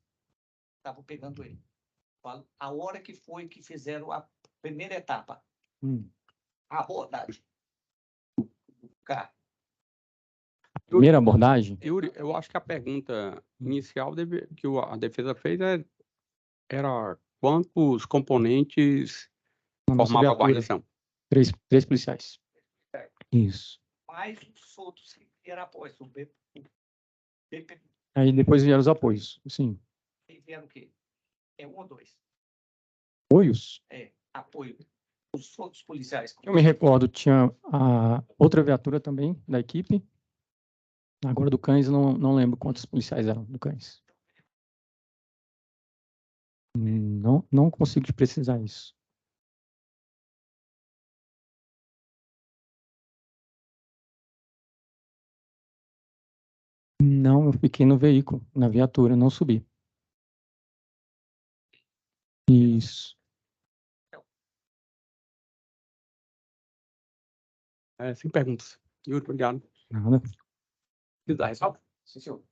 estavam pegando ele. A hora que foi que fizeram a primeira etapa, a abordagem do carro. Primeira abordagem? Yuri, eu acho que a pergunta inicial que a defesa fez era quantos componentes formavam a guarnição? 3 policiais. Isso. Mais os outros que vieram após o BP. Aí depois vieram os apoios, sim. E vieram o quê? Um ou dois? Apoios? Apoio. Os outros policiais. Eu me recordo, tinha a outra viatura também da equipe. Agora do Cães, não lembro quantos policiais eram do Cães. Não consigo te precisar isso. Não, eu fiquei no veículo, na viatura, não subi. Isso. Sem perguntas. Yuri, obrigado. Nada. Precisa dar ressalva? Sim, senhor.